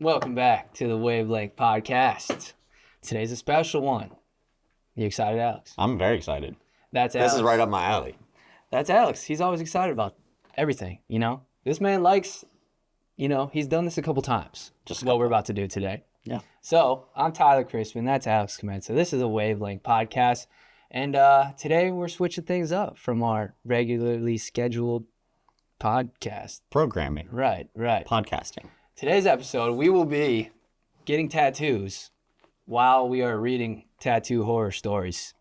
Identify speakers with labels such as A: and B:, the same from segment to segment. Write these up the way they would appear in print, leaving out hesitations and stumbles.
A: Welcome back to the Wavelength Podcast. Today's a special one. You excited, Alex?
B: I'm very excited.
A: That's Alex.
B: This is right up my alley.
A: That's Alex. He's always excited about everything, you know? This man likes, he's done this a couple times. Just what we're about to do today.
B: Yeah.
A: So, I'm Tyler Crispen. That's Alex Kamenca. This is a Wavelength Podcast. And today we're switching things up from our regularly scheduled podcast.
B: Programming.
A: Right.
B: Podcasting.
A: Today's episode, we will be getting tattoos while we are reading tattoo horror stories.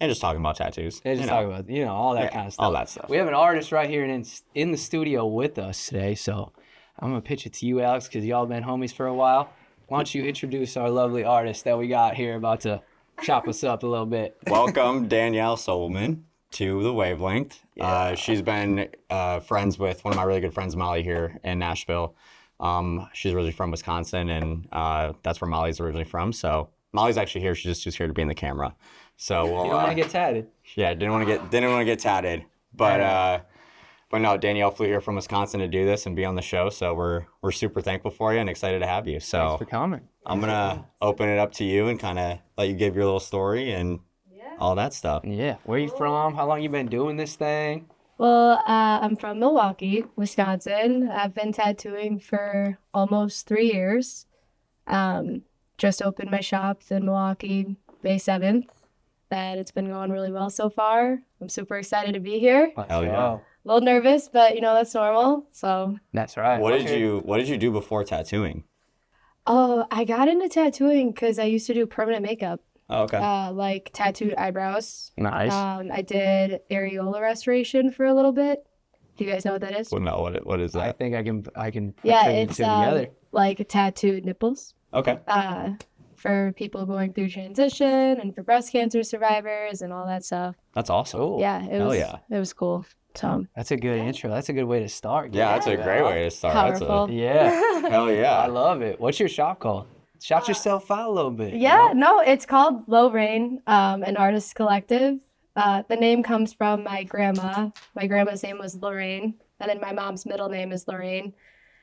B: And just talking about tattoos.
A: And just talking about, all that kind of stuff.
B: All that stuff.
A: We have an artist right here in the studio with us today, so I'm going to pitch it to you, Alex, because y'all been homies for a while. Why don't you introduce our lovely artist that we got here about to chop us up a little bit.
B: Welcome, Danielle Sobelman, to the Wavelength.
A: Yeah.
B: She's been friends with one of my really good friends, Molly, here in Nashville. She's originally from Wisconsin, and that's where Molly's originally from. So Molly's actually here. She's just here to be in the camera. So we'll,
A: you don't want to get tatted.
B: Yeah, didn't want to get tatted. But no, Danielle flew here from Wisconsin to do this and be on the show. So we're super thankful for you and excited to have you. So
A: Thanks for coming.
B: I'm gonna open it up to you and kind of let you give your little story and all that stuff.
A: Yeah. Where you from? How long you been doing this thing?
C: Well, I'm from Milwaukee, Wisconsin. I've been tattooing for almost 3 years. Just opened my shop in Milwaukee May 7th. And it's been going really well so far. I'm super excited to be here.
B: Hell yeah.
C: A little nervous, but that's normal. So
A: That's right.
B: What did you do before tattooing?
C: I got into tattooing because I used to do permanent makeup.
B: Oh, okay.
C: Like tattooed eyebrows.
A: Nice.
C: I did areola restoration for a little bit. Do you guys know what that is?
B: Well, no, what is
A: I
B: that?
A: think I can put
C: Yeah,
A: two and
C: it's
A: two together.
C: like tattooed nipples.
B: Okay.
C: For people going through transition and for breast cancer survivors and all that stuff.
B: That's awesome.
A: Cool.
C: Yeah, it
B: Hell
C: was
B: yeah.
C: it was cool. So
A: That's a good intro. That's a good way to start.
B: Yeah, that's a great way to start.
C: powerful.
A: Yeah.
B: Hell
A: I
B: yeah.
A: love it. What's your shop called? Shout yourself out a little bit.
C: Yeah, no, it's called Low Rain, an artist collective. The name comes from my grandma. My grandma's name was Lorraine, and then my mom's middle name is Lorraine.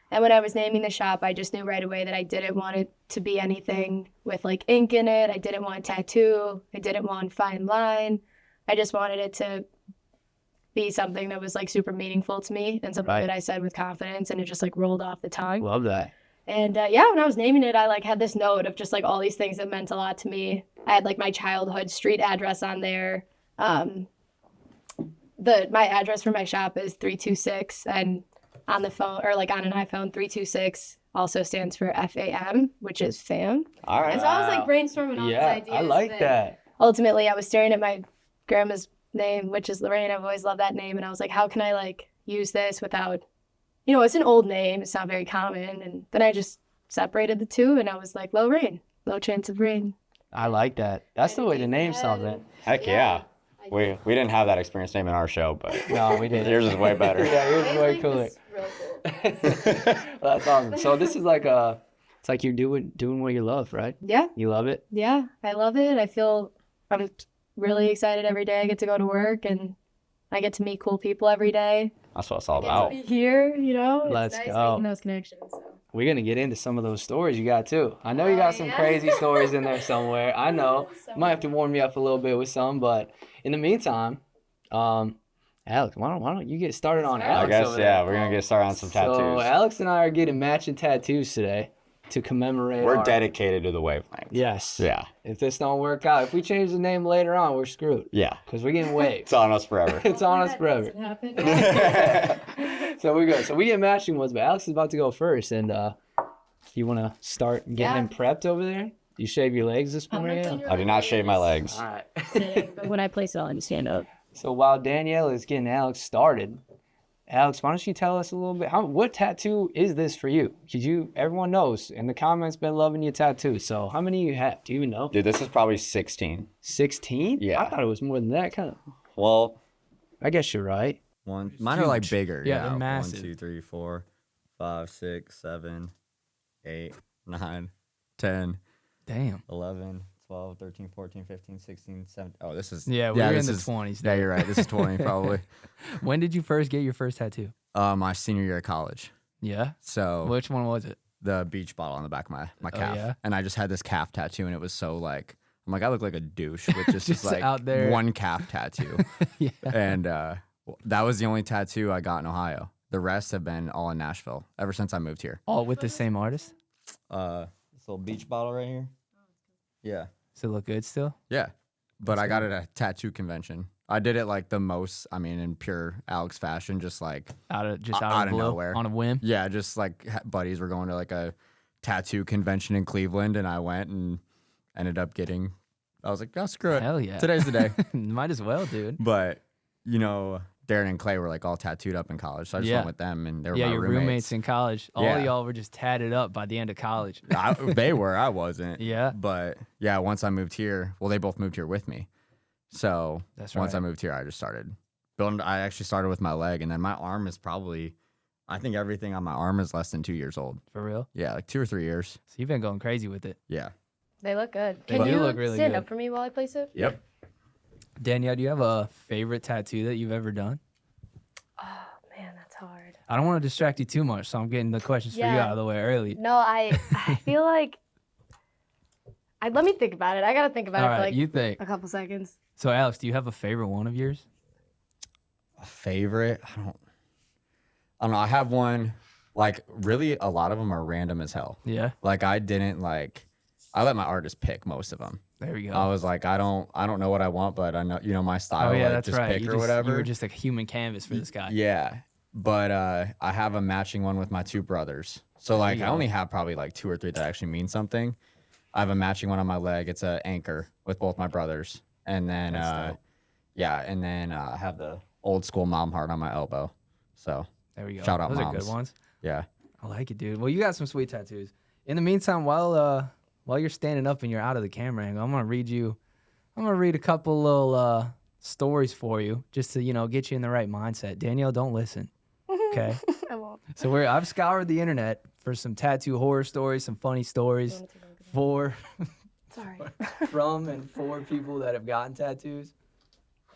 C: And when I was naming the shop, I just knew right away that I didn't want it to be anything with like ink in it. I didn't want tattoo. I didn't want fine line. I just wanted it to be something that was like super meaningful to me and something
A: Right.
C: that I said with confidence, and it just like rolled off the tongue.
A: Love that.
C: And when I was naming it, I like had this note of just like all these things that meant a lot to me. I had like my childhood street address on there. My address for my shop is 326, and on the phone or like on an iPhone, 326 also stands for FAM, which is fam.
B: All right.
C: And so I was like brainstorming all these ideas.
A: I like
C: but
A: that.
C: Ultimately, I was staring at my grandma's name, which is Lorraine. I've always loved that name, and I was like, how can I like use this without, it's an old name. It's not very common. And then I just separated the two, and I was like, Low Rain, low chance of rain.
A: I like that. That's the way to name something.
B: Heck yeah. We didn't have that experience naming our show, but
A: No, we didn't.
B: yours is way better.
A: Yeah, yours is way cooler.
C: Real cool.
A: Well, that's awesome. So this is like it's like you're doing what you love, right?
C: Yeah.
A: You love it?
C: Yeah, I love it. I feel I'm really excited every day I get to go to work, and I get to meet cool people every day.
B: That's what it's all
C: Get
B: about.
C: to be here, It's
A: Let's
C: nice
A: go.
C: making those connections. So.
A: We're going to get into some of those stories you got too. I know you got some
C: yeah.
A: crazy stories in there somewhere. I know. Might have to warm you up a little bit with some, but in the meantime, Alex, why don't you get started on
B: I
A: Alex
B: guess,
A: over there?
B: we're going to get started on some tattoos.
A: So Alex and I are getting matching tattoos today to commemorate
B: We're
A: our...
B: dedicated to the Wavelength.
A: Yes.
B: Yeah.
A: If this don't work out, if we change the name later on, we're screwed.
B: Yeah.
A: Because we're getting waves.
B: It's on us forever.
A: It's on us forever.
C: Doesn't happen.
A: So we're good. So we get matching ones, but Alex is about to go first. And you want to start getting him prepped over there? You shave your legs this
C: I'm not
A: morning?
C: doing
A: Yeah?
C: your
B: I did not shave my legs.
A: All right.
C: Sitting, but when I place it, I'll just stand up.
A: So while Danielle is getting Alex started, Alex, why don't you tell us a little bit, what tattoo is this for you? Because everyone knows in the comments been loving your tattoos. So how many you have? Do you even know?
B: Dude, this is probably 16.
A: 16?
B: Yeah.
A: I thought it was more than that. Kind of.
B: Well,
A: I guess you're right.
D: Mine are like bigger.
E: Yeah, they're massive.
D: 1, 2, 3, 4, 5, 6, 7, 8, 9, 10,
E: Damn.
D: 11, 12, 13, 14, 15, 16, 17. Oh, this is
E: Yeah, we're in
D: this
E: the
D: is-
E: 20s.
D: Yeah, you're right. This is 20 probably.
E: When did you first get your first tattoo?
D: My senior year of college.
E: Yeah.
D: So
E: Which one was it?
B: the beach bottle on the back of my calf.
A: yeah?
B: And I just had this calf tattoo, and it was so like, I'm like, I look like a douche with just,
A: Just
B: like
A: out there.
B: one calf tattoo.
A: Yeah.
B: And that was the only tattoo I got in Ohio. The rest have been all in Nashville ever since I moved here.
A: All with the same artist?
D: This little beach bottle right here. Yeah.
A: Does it look good still?
B: Yeah. But I got it at a tattoo convention. I did it like the most, I mean, in pure Alex fashion, just like
A: Out of
B: out of
A: blue,
B: nowhere.
A: on a whim?
B: Yeah, just like buddies were going to like a tattoo convention in Cleveland, and I went and ended up getting. I was like, oh, screw it.
A: Hell yeah.
B: Today's the day.
A: Might as well, dude.
B: But you know, Darren and Clay were like all tattooed up in college, so I just
A: Yeah.
B: went with them, and they were
A: Yeah,
B: my
A: your roommates in college. All
B: Yeah.
A: of y'all were just tatted up by the end of college.
B: They were. I wasn't.
A: Yeah.
B: But yeah, once I moved here, well, they both moved here with me. So
A: That's
B: once
A: right.
B: I moved here, I just started building. I actually started with my leg, and then my arm is probably, I think everything on my arm is less than 2 years old.
A: For real?
B: Yeah, like 2 or 3 years.
A: So you've been going crazy with it.
B: Yeah.
C: They look good.
A: They
C: Can
A: do
C: you
A: look really
C: stand
A: good.
C: up for me while I place it?
B: Yep.
A: Danielle, do you have a favorite tattoo that you've ever done?
C: Oh man, that's hard.
A: I don't want to distract you too much, so I'm getting the questions for you
C: Yeah.
A: out of the way early.
C: No, I feel like let me think about it. I gotta think about
A: All
C: it for
A: right,
C: like
A: you think.
C: a couple seconds.
A: So, Alex, do you have a favorite one of yours?
B: A favorite? I don't know. I have one. Like really, a lot of them are random as hell.
A: Yeah.
B: Like I let my artist pick most of them.
A: There we go.
B: I was like, I don't know what I want, but I know, you know, my style.
A: oh, yeah,
B: like,
A: that's
B: just
A: right.
B: pick
A: You
B: or whatever.
A: You were just a human canvas for this guy.
B: Yeah. But I have a matching one with my 2 brothers. So like
A: you
B: I
A: go.
B: only have probably like 2 or 3 that actually mean something. I have a matching one on my leg. It's an anchor with both my brothers. And then
A: That's dope.
B: yeah, and then I have the old school mom heart on my elbow. So
A: There we go.
B: Shout out
A: Those are
B: moms.
A: good ones.
B: yeah.
A: I like it, dude. Well, you got some sweet tattoos. In the meantime, while you're standing up and you're out of the camera angle, I'm gonna read a couple little stories for you, just to get you in the right mindset. Danielle, don't listen. Okay.
C: I won't.
A: So I've scoured the internet for some tattoo horror stories, some funny stories for
C: Sorry.
A: from and for people that have gotten tattoos.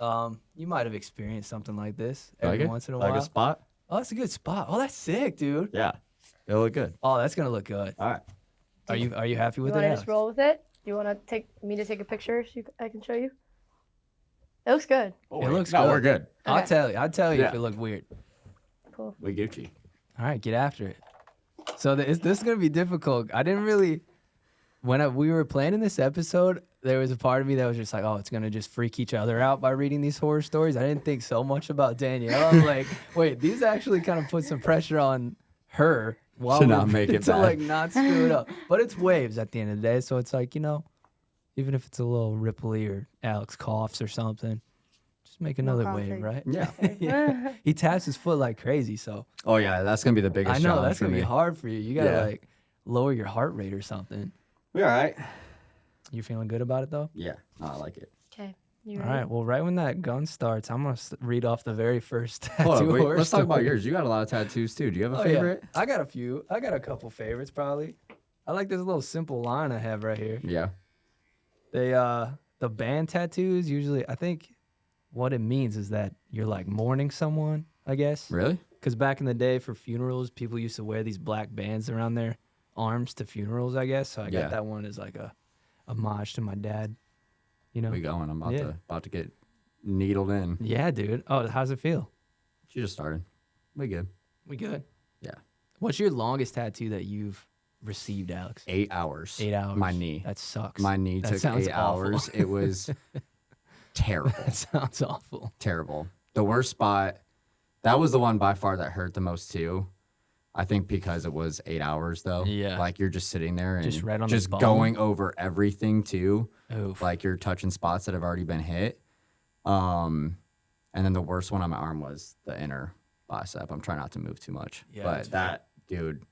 A: You might have experienced something like this every once in a while.
B: Like a spot?
A: Oh, that's a good spot. Oh, that's sick, dude.
B: Yeah. It'll look good.
A: Oh, that's gonna look good.
B: All right.
A: Are you happy
C: You
A: with
C: want to
A: it?
C: just roll with it? Do you want to take a picture so I can show you? It looks good.
A: It looks
B: no,
A: good.
B: we're good.
A: I'll
C: Okay.
A: tell you if
B: Yeah.
A: it looked weird.
C: Cool.
B: We Gucci.
A: All right, get after it. So this is gonna be difficult. I didn't really we were planning this episode. There was a part of me that was just like, oh, it's gonna just freak each other out by reading these horror stories. I didn't think so much about Danielle. I'm like, wait, these actually kind of put some pressure on her while
B: To not
A: we're-
B: make it
A: to
B: bad.
A: like not screw it up. But it's waves at the end of the day, so it's like even if it's a little ripply or Alex coughs or something, just make another wave,
C: coughing.
A: right?
B: Yeah.
A: Yeah. He taps his foot like crazy, so
B: Oh yeah, that's gonna be the biggest
A: I know
B: challenge
A: that's
B: for
A: gonna
B: me.
A: be hard for you. You gotta
B: Yeah.
A: like lower your heart rate or something.
B: We all right.
A: You feeling good about it though?
B: Yeah. No, I like it.
C: Okay. You
A: All
C: ready?
A: right. Well, right when that gun starts, I'm gonna read off the very first tattoo.
B: Hold on, wait,
A: horror
B: let's talk about
A: story.
B: yours. You got a lot of tattoos too. Do you have a
A: Oh,
B: favorite?
A: Yeah. I got a few. I got a couple favorites probably. I like this little simple line I have right here.
B: Yeah.
A: They the band tattoos usually. I think what it means is that you're like mourning someone. I guess.
B: Really?
A: Because back in the day for funerals, people used to wear these black bands around their arms to funerals. I guess so. I
B: Yeah.
A: got that one as like a homage to my dad. You know.
B: We going. I'm
A: Yeah.
B: about to get needled in.
A: Yeah, dude. Oh, how's it feel?
B: She just started. We good.
A: We good.
B: Yeah.
A: What's your longest tattoo that you've received, Alex?
B: 8 hours.
A: 8 hours.
B: My knee.
A: That sucks.
B: My knee
A: That
B: took
A: sounds
B: 8
A: awful.
B: hours. It was terrible.
A: That sounds awful.
B: Terrible. The worst spot. That was the one by far that hurt the most too. I think because it was 8 hours though.
A: Yeah.
B: Like you're just sitting there and
A: Just right on the
B: just
A: bone.
B: going over everything too.
A: Oof.
B: Like you're touching spots that have already been hit. And then the worst one on my arm was the inner bicep. I'm trying not to move too much.
A: Yeah,
B: but
A: that's
B: dude,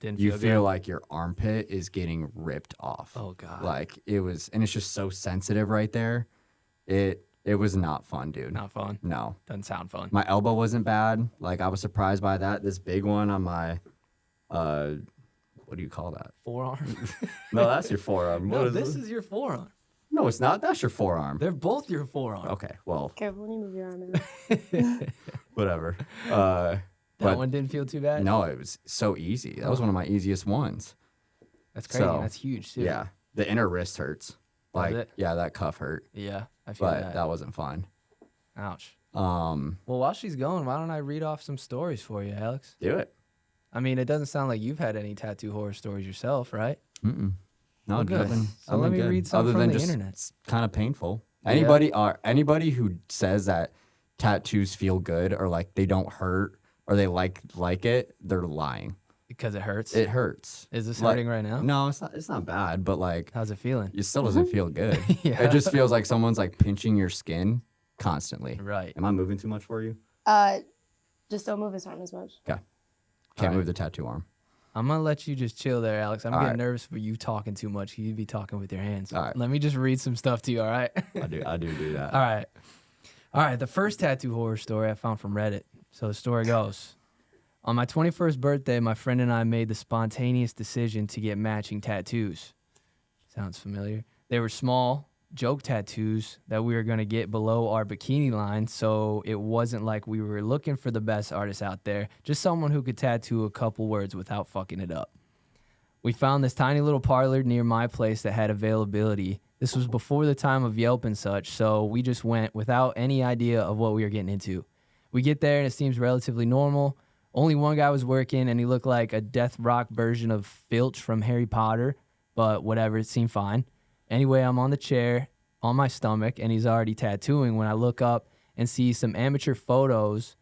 A: Didn't
B: you
A: feel
B: feel
A: good.
B: like your armpit is getting ripped off.
A: Oh god.
B: Like it was, and it's just so sensitive right there. It was not fun, dude.
A: Not fun.
B: No.
A: Doesn't sound fun.
B: My elbow wasn't bad. Like I was surprised by that. This big one on my, what do you call that?
A: Forearm.
B: No, that's your forearm.
A: No, this is your forearm.
B: No, it's not. That's your forearm.
A: They're both your forearm.
B: Okay, well,
C: Careful when you move your arm.
B: whatever.
A: That one didn't feel too bad?
B: No, it was so easy. That was one of my easiest ones.
A: That's crazy.
B: So,
A: That's huge, too.
B: Yeah. The inner wrist hurts. Like,
A: it?
B: yeah, that cuff hurt.
A: Yeah, I feel
B: But that wasn't fun.
A: Ouch.
B: Well,
A: while she's going, why don't I read off some stories for you, Alex?
B: do it.
A: I mean, it doesn't sound like you've had any tattoo horror stories yourself, right?
B: No,
A: Well, good.
B: nothing.
A: So let me
B: good.
A: read some
B: Other
A: from
B: than
A: the
B: just,
A: internet.
B: It's kind of painful.
A: Yeah.
B: Anybody who says that tattoos feel good or like they don't hurt or they like it, they're lying.
A: Because it hurts?
B: It hurts.
A: Is this
B: Like,
A: hurting right now?
B: No, it's not bad, but like
A: How's it feeling?
B: it still doesn't feel good.
A: Yeah.
B: It just feels like someone's like pinching your skin constantly.
A: Right.
B: Am I moving too much for you?
C: Just don't move his arm as much.
B: Can't
A: Alright.
B: move the tattoo arm.
A: I'm going to let you just chill there, Alex. I'm
B: All
A: getting
B: right.
A: nervous for you talking too much. You'd be talking with your hands.
B: All right.
A: Let me just read some stuff to you, all right?
B: I do that.
A: All right. All right. The first tattoo horror story I found from Reddit. So the story goes, on my 21st birthday, my friend and I made the spontaneous decision to get matching tattoos. Sounds familiar. They were small joke tattoos that we were going to get below our bikini line, so it wasn't like we were looking for the best artist out there, just someone who could tattoo a couple words without fucking it up. We found this tiny little parlor near my place that had availability. This was before the time of Yelp and such, so we just went without any idea of what we were getting into. We get there and it seems relatively normal. Only one guy was working and he looked like a death rock version of Filch from Harry Potter, but whatever, it seemed fine. Anyway, I'm on the chair on my stomach and he's already tattooing when I look up and see some amateur photos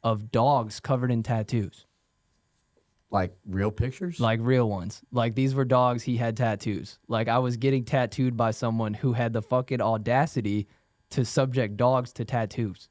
A: of dogs covered in tattoos.
B: Like real pictures?
A: Like real ones. Like these were dogs he had tattoos. Like I was getting tattooed by someone who had the fucking audacity to subject dogs to tattoos.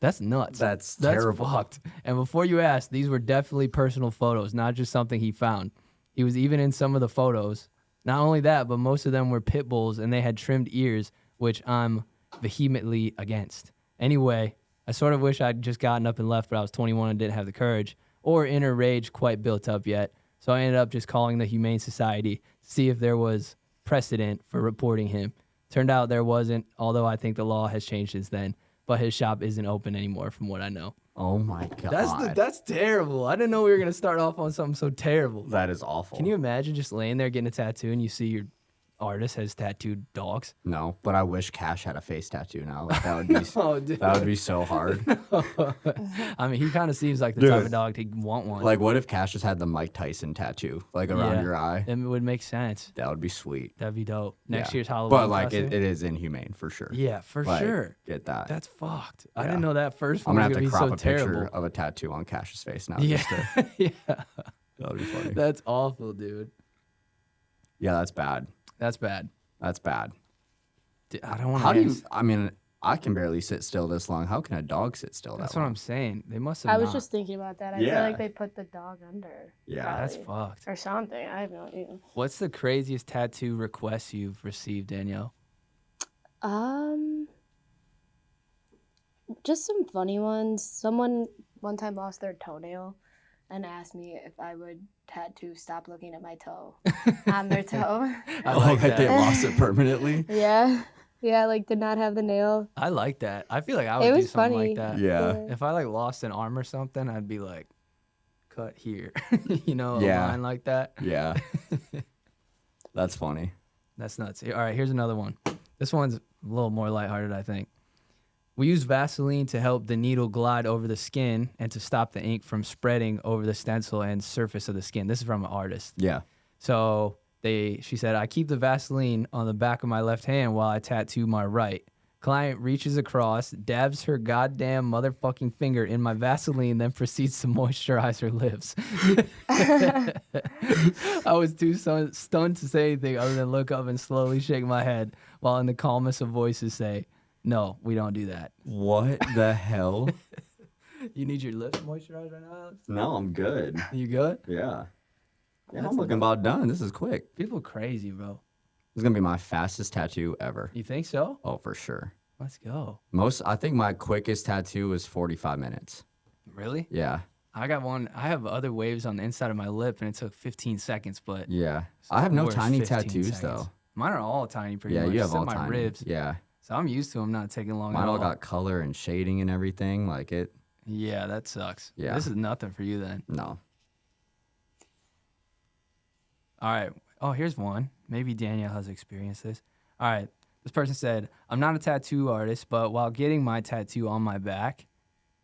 A: That's nuts.
B: That's
A: That's
B: terrible.
A: fucked. And before you ask, these were definitely personal photos, not just something he found. He was even in some of the photos. Not only that, but most of them were pit bulls and they had trimmed ears, which I'm vehemently against. Anyway, I sort of wish I'd just gotten up and left, but I was 21 and didn't have the courage or inner rage quite built up yet. So I ended up just calling the Humane Society to see if there was precedent for reporting him. Turned out there wasn't, although I think the law has changed since then. But his shop isn't open anymore from what I know.
B: Oh my god.
A: That's terrible. I didn't know we were going to start off on something so terrible.
B: That is awful.
A: Can you imagine just laying there getting a tattoo and you see your artist has tattooed dogs?
B: No, but I wish Cash had a face tattoo now. Like, that would be
A: Oh, dude.
B: that would be so hard.
A: I mean, he kind of seems like the
B: Dude.
A: type of dog to want one.
B: Like, what if Cash just had the Mike Tyson tattoo, like around
A: Yeah.
B: your eye?
A: It would make sense.
B: That would be sweet.
A: That'd be dope. Next
B: Yeah.
A: year's Halloween
B: But like,
A: costume.
B: it is inhumane for sure.
A: Yeah, for
B: Like,
A: sure.
B: Get that.
A: That's fucked. I
B: Yeah.
A: didn't know that first
B: I'm
A: one
B: gonna
A: was
B: have to
A: going to
B: crop
A: be
B: a
A: so
B: picture
A: terrible.
B: of a tattoo on Cash's face now.
A: Yeah.
B: Just to,
A: Yeah.
B: that would be funny.
A: That's awful, dude.
B: Yeah, that's bad.
A: That's bad.
B: That's bad.
A: Dude, I don't want
B: How
A: to.
B: do you? I mean, I can barely sit still this long. How can a dog sit still
A: That's
B: that
A: what
B: long?
A: I'm saying. They must have.
C: I was
A: not.
C: just thinking about that. I feel
B: Yeah.
C: like they put the dog under.
B: Yeah.
A: That's
C: probably.
A: fucked.
C: Or something. I have no idea.
A: What's the craziest tattoo request you've received, Danielle?
C: Just some funny ones. Someone one time lost their toenail and asked me if I would tattoo "Stop looking at my toe" on their toe.
A: I like
B: Like they
A: that.
B: lost it permanently.
C: Yeah. Yeah, like did not have the nail.
A: I like that. I feel like I would
C: It
A: do
C: was
A: something
C: funny.
A: like that.
B: Yeah.
A: If I like lost an arm or something, I'd be like, cut here. You know, a
B: Yeah.
A: line like that.
B: Yeah. That's funny.
A: That's nuts. All right, here's another one. This one's a little more lighthearted, I think. We use Vaseline to help the needle glide over the skin and to stop the ink from spreading over the stencil and surface of the skin. This is from an artist.
B: Yeah.
A: So she said, I keep the Vaseline on the back of my left hand while I tattoo my right. Client reaches across, dabs her goddamn motherfucking finger in my Vaseline, then proceeds to moisturize her lips. I was too stunned to say anything other than look up and slowly shake my head while in the calmest of voices say, no, we don't do that.
B: What the hell?
A: You need your lips moisturized right now, Alex?
B: No, I'm good.
A: You good?
B: Yeah. Yeah, I'm looking about done. This is quick.
A: People crazy, bro.
B: This is gonna be my fastest tattoo ever.
A: You think so?
B: Oh, for sure.
A: Let's go.
B: I think my quickest tattoo was 45 minutes.
A: Really?
B: Yeah.
A: I got one. I have other waves on the inside of my lip, and it took 15 seconds. But
B: Yeah.
A: it's
B: I have
A: the
B: no
A: worst
B: tiny
A: 15
B: tattoos
A: seconds.
B: though.
A: Mine are all tiny, pretty
B: Yeah,
A: much.
B: you have
A: except
B: all
A: my
B: tiny.
A: ribs.
B: Yeah.
A: So I'm used to them not taking long
B: Mine
A: at
B: all
A: all.
B: got color and shading and everything. Like it.
A: Yeah, that sucks.
E: Yeah.
A: This is nothing for you then.
E: No.
A: All right. Oh, here's one. Maybe Danielle has experienced this. All right. This person said, I'm not a tattoo artist, but while getting my tattoo on my back,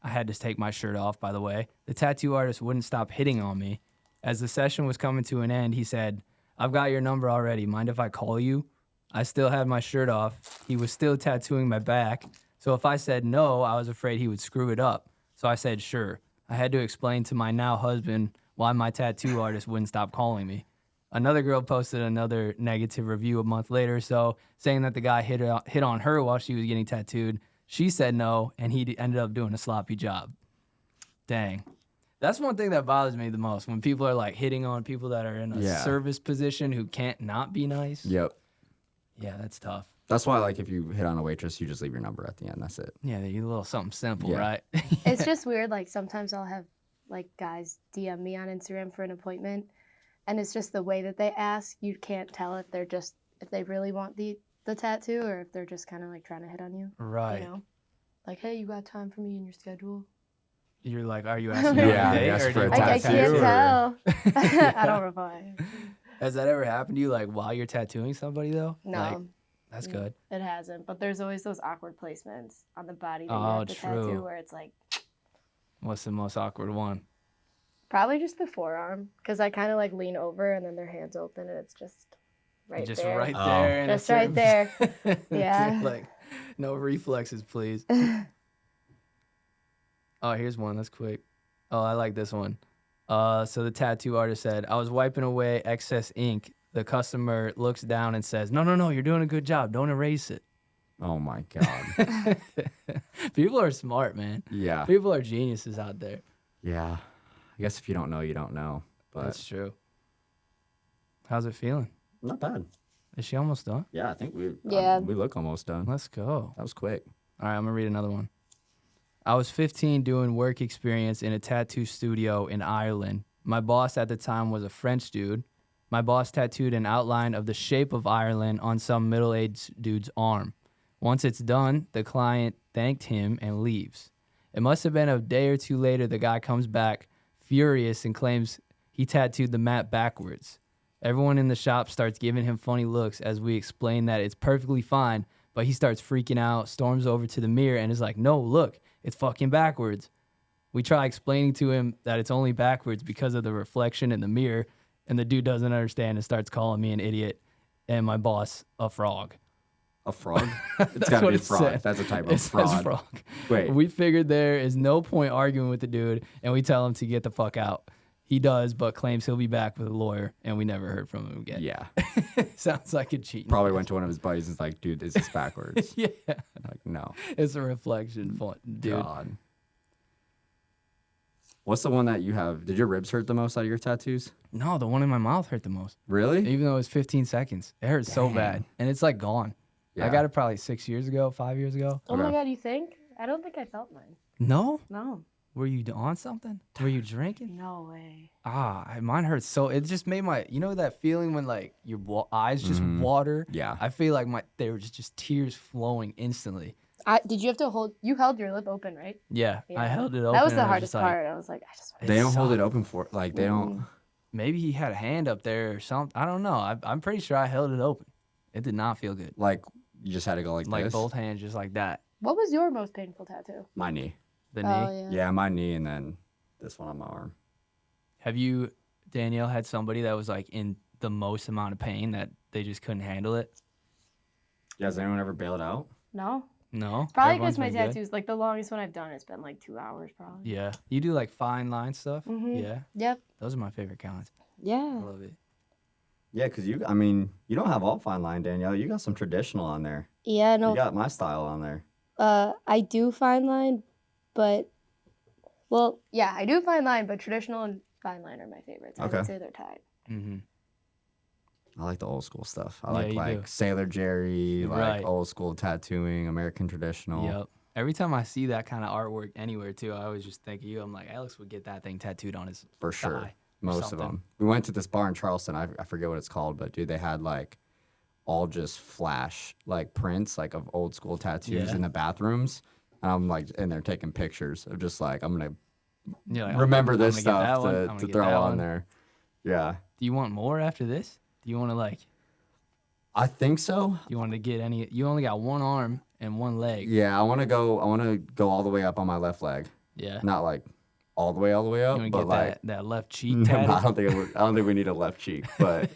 A: I had to take my shirt off, by the way. The tattoo artist wouldn't stop hitting on me. As the session was coming to an end, he said, I've got your number already. Mind if I call you? I still had my shirt off. He was still tattooing my back. So if I said no, I was afraid he would screw it up. So I said, sure. I had to explain to my now husband why my tattoo artist wouldn't stop calling me. Another girl posted another negative review a month later, so saying that the guy hit on her while she was getting tattooed. She said no, and he ended up doing a sloppy job. Dang. That's one thing that bothers me the most, when people are like hitting on people that are in a service position who can't not be nice.
E: Yep.
A: Yeah, that's tough.
E: That's why, like, if you hit on a waitress, you just leave your number at the end. That's it.
A: Yeah, you a little something simple,
E: Yeah.
A: right?
C: It's just weird. Like sometimes I'll have like guys DM me on Instagram for an appointment, and it's just the way that they ask. You can't tell if they really want the tattoo or if they're just kind of like trying to hit on you.
A: Right.
C: You know, like, hey, you got time for me in your schedule?
A: You're like, are you asking me
E: Yeah,
A: on a date,
E: I guess
A: or
E: for
A: do
E: a
A: you
C: I
A: want
E: tattoo
C: can't
E: or-
C: tell. I don't reply.
A: Has that ever happened to you, like while you're tattooing somebody though?
C: No.
A: Like, that's good.
C: It hasn't, but there's always those awkward placements on the body that
A: Oh,
C: you have the
A: true.
C: tattoo where it's like
A: What's the most awkward one?
C: probably just the forearm, because I kind of like lean over and then their hands open and it's just right
A: Just
C: there.
A: right
B: Oh.
A: there. in a
C: Just right
A: certain-
C: there. Yeah.
A: Like, no reflexes, please. Oh, here's one. That's quick. Oh, I like this one. So the tattoo artist said, I was wiping away excess ink. The customer looks down and says, no, you're doing a good job. Don't erase it.
E: Oh, my God.
A: People are smart, man.
E: Yeah.
A: People are geniuses out there.
E: Yeah. I guess if you don't know, you don't know. But
A: That's true. How's it feeling?
E: not bad.
A: Is she almost done?
E: Yeah, I think
C: Yeah.
E: we look almost done.
A: Let's go.
E: That was quick.
A: All right, I'm going to read another one. I was 15 doing work experience in a tattoo studio in Ireland. My boss at the time was a French dude. My boss tattooed an outline of the shape of Ireland on some middle-aged dude's arm. Once it's done, the client thanked him and leaves. It must have been a day or two later the guy comes back furious and claims he tattooed the mat backwards. Everyone in the shop starts giving him funny looks as we explain that it's perfectly fine, but he starts freaking out, storms over to the mirror, and is like, no, look, it's fucking backwards. We try explaining to him that it's only backwards because of the reflection in the mirror, and the dude doesn't understand and starts calling me an idiot and my boss a frog.
E: A frog? It's
A: That's
E: got to
A: what
E: be a
A: it
E: frog.
A: said.
E: That's a type
A: It
E: of
A: says
E: fraud.
A: frog.
E: Wait.
A: We figured there is no point arguing with the dude, and we tell him to get the fuck out. He does, but claims he'll be back with a lawyer, and we never heard from him again.
E: Yeah.
A: Sounds like a cheat.
E: Probably went to one of his buddies and was like, dude, this is backwards.
A: Yeah,
E: Like, no.
A: it's a reflection, dude.
E: God. What's the one that you have? Did your ribs hurt the most out of your tattoos?
A: No, the one in my mouth hurt the most.
E: Really?
A: Even though it was 15 seconds. It hurt so bad. And it's like gone. I
E: Yeah.
A: got it probably 6 years ago, 5 years ago.
C: Oh my
E: Okay.
C: God, you think? I don't think I felt mine.
A: No?
C: No.
A: Were you on something? Were you drinking?
C: No way.
A: Mine hurt so. It just made my, you know that feeling when like your eyes just water?
E: Yeah.
A: I feel like there were just tears flowing instantly.
C: Did you have to you held your lip open, right?
A: Yeah, I
C: Yeah.
A: held it open.
C: That was
A: and
C: the
A: I
C: hardest
A: just like,
C: part. I was like, I just want
E: They don't hold
A: sucked.
E: it open for, like, they don't.
A: Maybe he had a hand up there or something. I don't know. I'm pretty sure I held it open. It did not feel good.
E: Like, you just had to go like this?
A: Both hands just like that.
C: What was your most painful tattoo?
E: My knee.
A: The knee.
C: Oh,
E: Yeah, my knee and then this one on my arm.
A: Have you, Danielle, had somebody that was like in the most amount of pain that they just couldn't handle it?
E: Yeah, has anyone ever bailed out?
C: No.
A: No.
C: Probably
A: Everyone's
C: because my
A: been good?
C: tattoos, like the longest one I've done, has been like 2 hours probably.
A: Yeah. You do like fine line stuff?
C: Mhm.
A: Yeah.
C: Yep.
A: Those are my favorite kinds. I
C: Yeah.
A: love it.
E: Yeah, because you don't have all fine line, Danielle. You got some traditional on there.
C: Yeah,
E: You
C: no.
E: got my style on there.
C: I do fine line, but well, yeah, I do fine line, but traditional and fine line are my favorites. I
E: Okay.
C: would say they're tied.
A: Mm-hmm.
E: I like the old school stuff. I
A: Yeah,
E: like
A: you
E: like
A: do.
E: Sailor Jerry, like
A: Right.
E: old school tattooing, American traditional.
A: Yep. Every time I see that kind of artwork anywhere too, I always just think of you. I'm like, Alex would get that thing tattooed on his
E: For sure.
A: thigh or
E: Most of
A: something.
E: them. We went to this bar in Charleston. I forget what it's called, but dude, they had like all just flash like prints like of old school tattoos
A: Yeah.
E: in the bathrooms. and I'm like in there taking pictures of just like I'm gonna
A: You're like,
E: remember
A: I'm
E: this
A: gonna get that
E: stuff
A: one, I'm
E: to
A: gonna get
E: throw
A: that
E: on
A: one.
E: there. Yeah,
A: Do you want more after this? Do you want to like?
E: I think so.
A: Do you want to get any? You only got one arm and one leg.
E: Yeah, I want to go all the way up on my left leg.
A: Yeah.
E: Not like all the way
A: You
E: up,
A: want to
E: but
A: get
E: like
A: that left cheek
E: no,
A: tatted?
E: I don't think we need a left cheek, but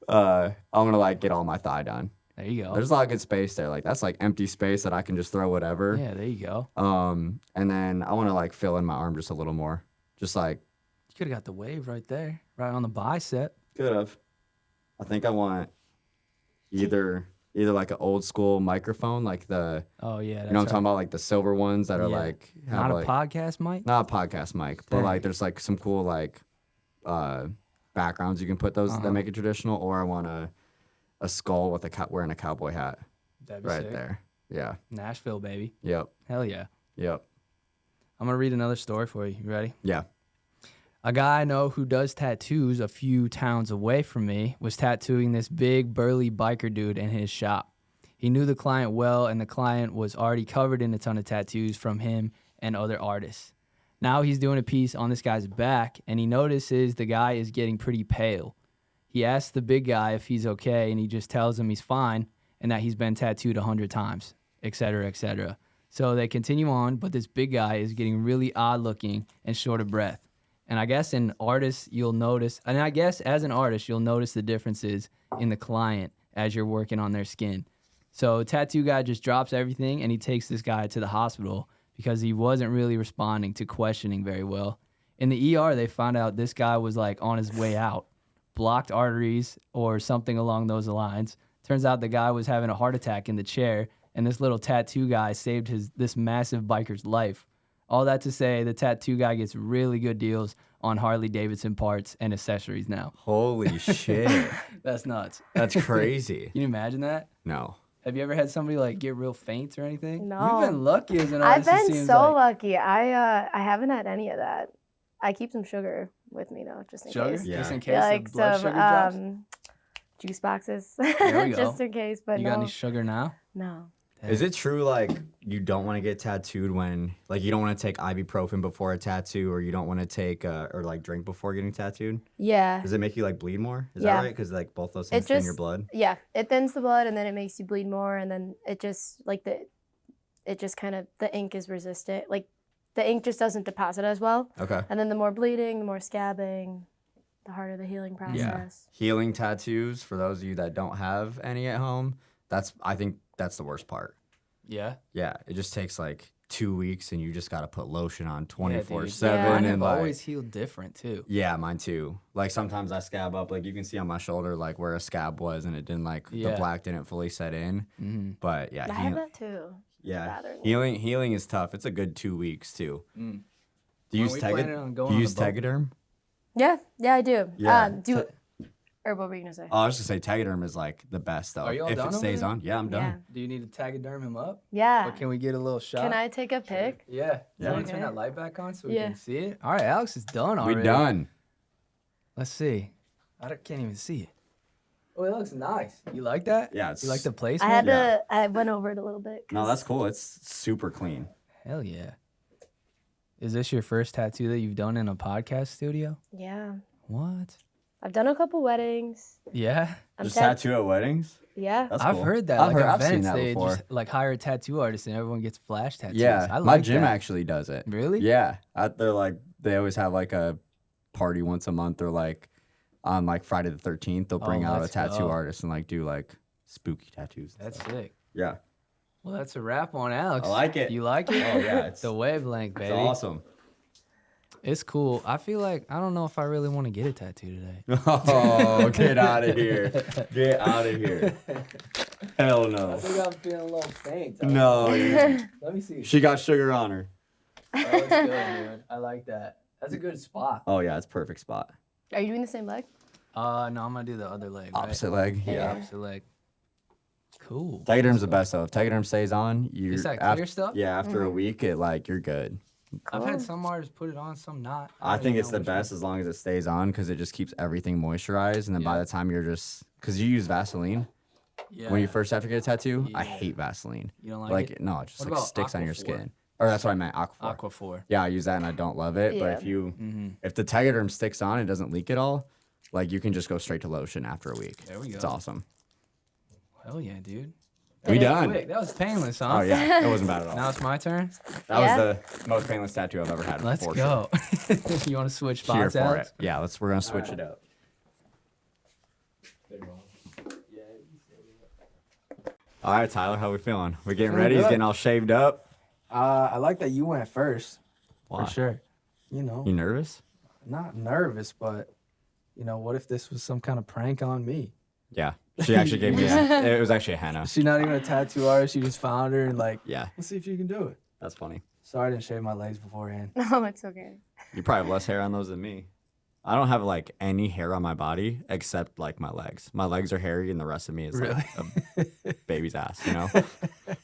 E: I'm gonna like get all my thigh done.
A: There you go.
E: There's a lot of good space there. Like that's like empty space that I can just throw whatever.
A: Yeah, there you go.
E: And then I want to like fill in my arm just a little more. Just like
A: You could have got the wave right there, right on the bicep.
E: could have. I think I want either like an old school microphone, like the
A: Oh yeah, that's
E: you know what I'm
A: right.
E: talking about, like the silver ones that are
A: Yeah.
E: like have
A: Not
E: like
A: a podcast mic.
E: not a podcast mic, but
A: Dang.
E: like there's like some cool like backgrounds you can put those that make it traditional. Or I want a skull with wearing a cowboy hat
A: That'd be
E: right
A: sick.
E: there. Yeah.
A: Nashville, baby.
E: Yep.
A: Hell yeah.
E: Yep.
A: I'm gonna read another story for you. You ready?
E: Yeah.
A: A guy I know who does tattoos a few towns away from me was tattooing this big, burly biker dude in his shop. He knew the client well, and the client was already covered in a ton of tattoos from him and other artists. Now he's doing a piece on this guy's back, and he notices the guy is getting pretty pale. He asks the big guy if he's okay, and he just tells him he's fine and that he's been tattooed 100 times, etc., etc. So they continue on, but this big guy is getting really odd looking and short of breath. And I guess in artists, you'll notice, and I guess as an artist, you'll notice the differences in the client as you're working on their skin. So tattoo guy just drops everything and he takes this guy to the hospital because he wasn't really responding to questioning very well. In the ER, they found out this guy was like on his way out, blocked arteries or something along those lines. Turns out the guy was having a heart attack in the chair, and this little tattoo guy saved this massive biker's life. All that to say, the tattoo guy gets really good deals on Harley Davidson parts and accessories now.
E: Holy shit.
A: That's nuts.
E: That's crazy.
A: Can you imagine that?
E: No.
A: Have you ever had somebody like get real faint or anything?
C: No.
A: You've been lucky as an
C: I've
A: artist. it
C: been
A: seems
C: so
A: like.
C: lucky. I haven't had any of that. I keep some sugar with me though, just in
A: Sugar?
C: case.
E: Yeah.
A: Just in case
C: Yeah,
A: the
C: like
A: blood
C: some
A: sugar drops?
C: juice boxes,
A: There we go.
C: just in case. But
A: You
C: no,
A: got any sugar now?
C: no.
E: Is it true like you don't want to get tattooed when like you don't want to take ibuprofen before a tattoo, or you don't want to take or like drink before getting tattooed?
C: Yeah,
E: Does it make you like bleed more? Is
C: Yeah.
E: that right? Because like both those things thin your blood.
C: yeah. It thins the blood, and then it makes you bleed more, and then it just like it just kind of the ink is resistant. Like the ink just doesn't deposit as well,
E: Okay.
C: and then the more bleeding, the more scabbing, the harder the healing process.
E: Healing tattoos for those of you that don't have any at home. I think that's the worst part.
A: Yeah.
E: Yeah, it just takes like 2 weeks, and you just got to put lotion on
A: Yeah, dude.
E: 24/7,
C: Yeah.
A: Mine
E: and
A: have
E: like
A: always healed different too.
E: yeah, mine too. Like sometimes I scab up, like you can see on my shoulder, like where a scab was, and it didn't like
A: Yeah.
E: the black didn't fully set in.
A: Mm-hmm.
E: But yeah,
C: I have that too.
E: yeah,
C: bothering me.
E: healing is tough. It's a good 2 weeks too.
A: Mm.
E: Do you
A: When
E: use
A: we planning on going
E: Do you
A: on
E: use
A: the boat?
E: Tegaderm?
C: Yeah, I do.
E: Yeah.
C: Or what were you gonna say?
E: Oh, I was just say Tegaderm is like the best though.
A: Are you all
E: if
A: done
E: it
A: over
E: stays
A: there?
E: on, yeah, I'm done.
C: Yeah.
A: Do you need to taxiderm him up?
C: Yeah.
A: Or can we get a little shot?
C: Can I take a pic?
A: Yeah.
E: Yeah.
A: You want to turn
C: Okay.
A: that light back on so we
C: Yeah.
A: can see it? All right, Alex is done already.
E: We done.
A: Let's see. Can't even see it. Oh, it looks nice. You like that?
E: Yeah,
A: You like the placement?
C: I had
E: Yeah.
C: I went over it a little bit.
E: No,
C: 'cause-
E: that's cool. It's super clean.
A: Hell yeah. Is this your first tattoo that you've done in a podcast studio?
C: Yeah.
A: What?
C: I've done a couple weddings.
A: Yeah.
C: I'm
E: Just
C: tat-
E: tattoo at weddings.
C: Yeah.
E: That's
A: I've
E: cool.
A: heard that.
E: I've
A: like
E: I've seen
A: events,
E: that
A: they
E: before.
A: just like hire a tattoo artist and everyone gets flash tattoos.
E: Yeah,
A: I like
E: my gym
A: that.
E: actually does it.
A: Really?
E: Yeah, they're like they always have like a party once a month, or like on like Friday the 13th they'll bring out a
A: let's
E: tattoo
A: go.
E: artist and like do like spooky tattoos. and
A: That's
E: stuff.
A: sick.
E: Yeah,
A: Well, that's a wrap on Alex.
E: I like it.
A: You like it?
E: Oh, yeah, it's-
A: the wavelength, baby.
E: it's awesome.
A: It's cool. I feel like I don't know if I really want to get a tattoo today.
E: Oh, get out of here! Get out of here! Hell no!
A: think I'm feeling a little faint.
E: No,
A: Let me see.
E: she got sugar on her.
A: That looks good, dude. I like that. That's a good spot.
E: Oh yeah, it's perfect spot.
C: Are you doing the same leg?
A: No, I'm gonna do the other leg. Right?
E: Opposite leg.
A: Yeah,
E: Yeah.
A: opposite leg. Cool.
E: Tegaderm's the best though. If Tegaderm stays on, you
A: It's that clear stuff?
E: Yeah, after a week, it like you're good.
A: I've had some artists put it on, some not.
E: I
A: don't
E: think
A: even
E: it's
A: know
E: the
A: which
E: best as long as it stays on, because it just keeps everything moisturized. And then by
A: Yeah.
E: the time you're just, because you use Vaseline
A: one. Yeah.
E: when you first have to get a tattoo. I
A: Yeah.
E: hate Vaseline.
A: You don't like it?
E: No, it just
A: What
E: like
A: about
E: sticks on your
A: Aquaphor?
E: skin. Or that's what I meant, Aquaphor.
A: Aquaphor.
E: Yeah, I use that and I don't love it. But
C: Yeah.
E: if the Tegaderm sticks on, it doesn't leak at all. Like you can just go straight to lotion after a week.
A: There we go.
E: It's awesome.
A: Hell yeah, dude.
E: We done.
A: Quick. That was painless, huh?
E: Oh yeah, it wasn't bad at all.
A: Now it's my turn.
E: That
C: Yeah.
E: was the most painless tattoo I've ever had.
A: Let's
E: for
A: go. You want to switch
E: Sure. Here
A: spots,
E: for
A: Alex?
E: it. Yeah, we're gonna switch it up. All right, Tyler, how we feeling? We getting
F: Feeling
E: ready? He's
F: good.
E: getting all shaved up.
F: I like that you went first.
E: Why?
F: For sure. You know,
E: You nervous?
F: not nervous, but what if this was some kind of prank on me?
E: Yeah. She actually gave me. It was actually a henna.
F: She's not even a tattoo artist. You just found her and like,
E: Yeah,
F: let's see if you can do it.
E: that's funny.
F: Sorry I didn't shave my legs beforehand.
C: No, it's okay.
E: You probably have less hair on those than me. I don't have like any hair on my body except like my legs. My legs are hairy and the rest of me is like a baby's ass, you know?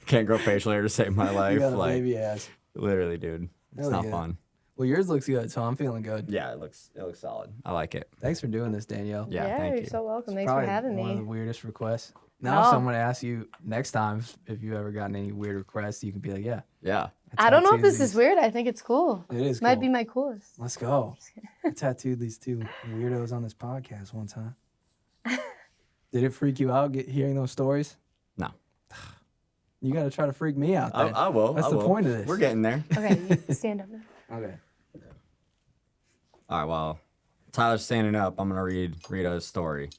E: Can't grow facial hair to save my life.
F: You got a
E: Like
F: baby ass.
E: literally, dude. It's
F: Hell
E: not
F: yeah.
E: fun.
F: Well, yours looks good, so I'm feeling good.
E: Yeah, it looks solid. I like it.
F: Thanks for doing this, Danielle.
E: Yeah, thank
C: you're
E: you.
C: so welcome. Thanks
F: Probably
C: for having
F: one of the
C: me.
F: weirdest requests. Now, if
C: No.
F: someone asks you next time if you ever gotten any weird requests, you can be like, yeah.
E: Yeah.
C: I don't know if
F: tattooed
C: this is
F: these-
C: weird. I think it's cool.
F: It is
C: Might
F: cool.
C: be my coolest.
F: Let's go. I tattooed these two weirdos on this podcast one time. Did it freak you out hearing those stories?
E: No.
F: You got to try to freak me out then.
E: I will.
F: That's
E: I
F: the
E: will.
F: point of this.
E: We're getting there.
C: Okay, you stand up now.
F: Okay.
E: All right, well, Tyler's standing up. I'm going to read a story.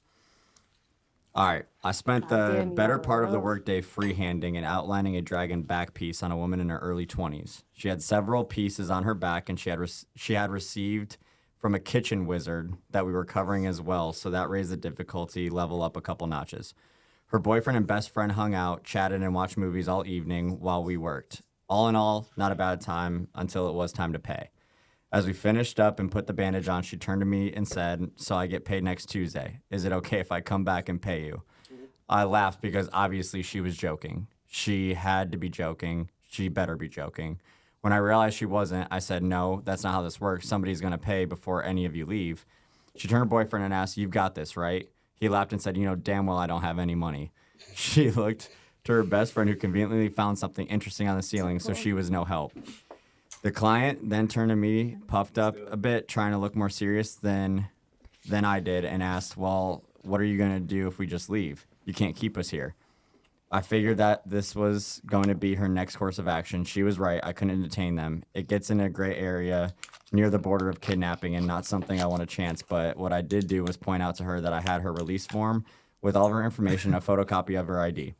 E: All right, I spent the better part of the workday freehanding and outlining a dragon back piece on a woman in her early 20s. She had several pieces on her back, and she had received from a kitchen wizard that we were covering as well, so that raised the difficulty level up a couple notches. Her boyfriend and best friend hung out, chatted, and watched movies all evening while we worked. All in all, not a bad time until it was time to pay. As we finished up and put the bandage on, she turned to me and said, "So I get paid next Tuesday. Is it okay if I come back and pay you?" I laughed because obviously she was joking. She had to be joking. She better be joking. When I realized she wasn't, I said, "No, that's not how this works. Somebody's going to pay before any of you leave." She turned to her boyfriend and asked, "You've got this, right?" He laughed and said, "You know damn well I don't have any money." She looked to her best friend who conveniently found something interesting on the ceiling, so she was no help. The client then turned to me, puffed up a bit, trying to look more serious than I did, and asked, "Well, what are you going to do if we just leave? You can't keep us here." I figured that this was going to be her next course of action. She was right. I couldn't detain them. It gets in a gray area near the border of kidnapping and not something I want to chance, but what I did do was point out to her that I had her release form with all of her information, a photocopy of her ID.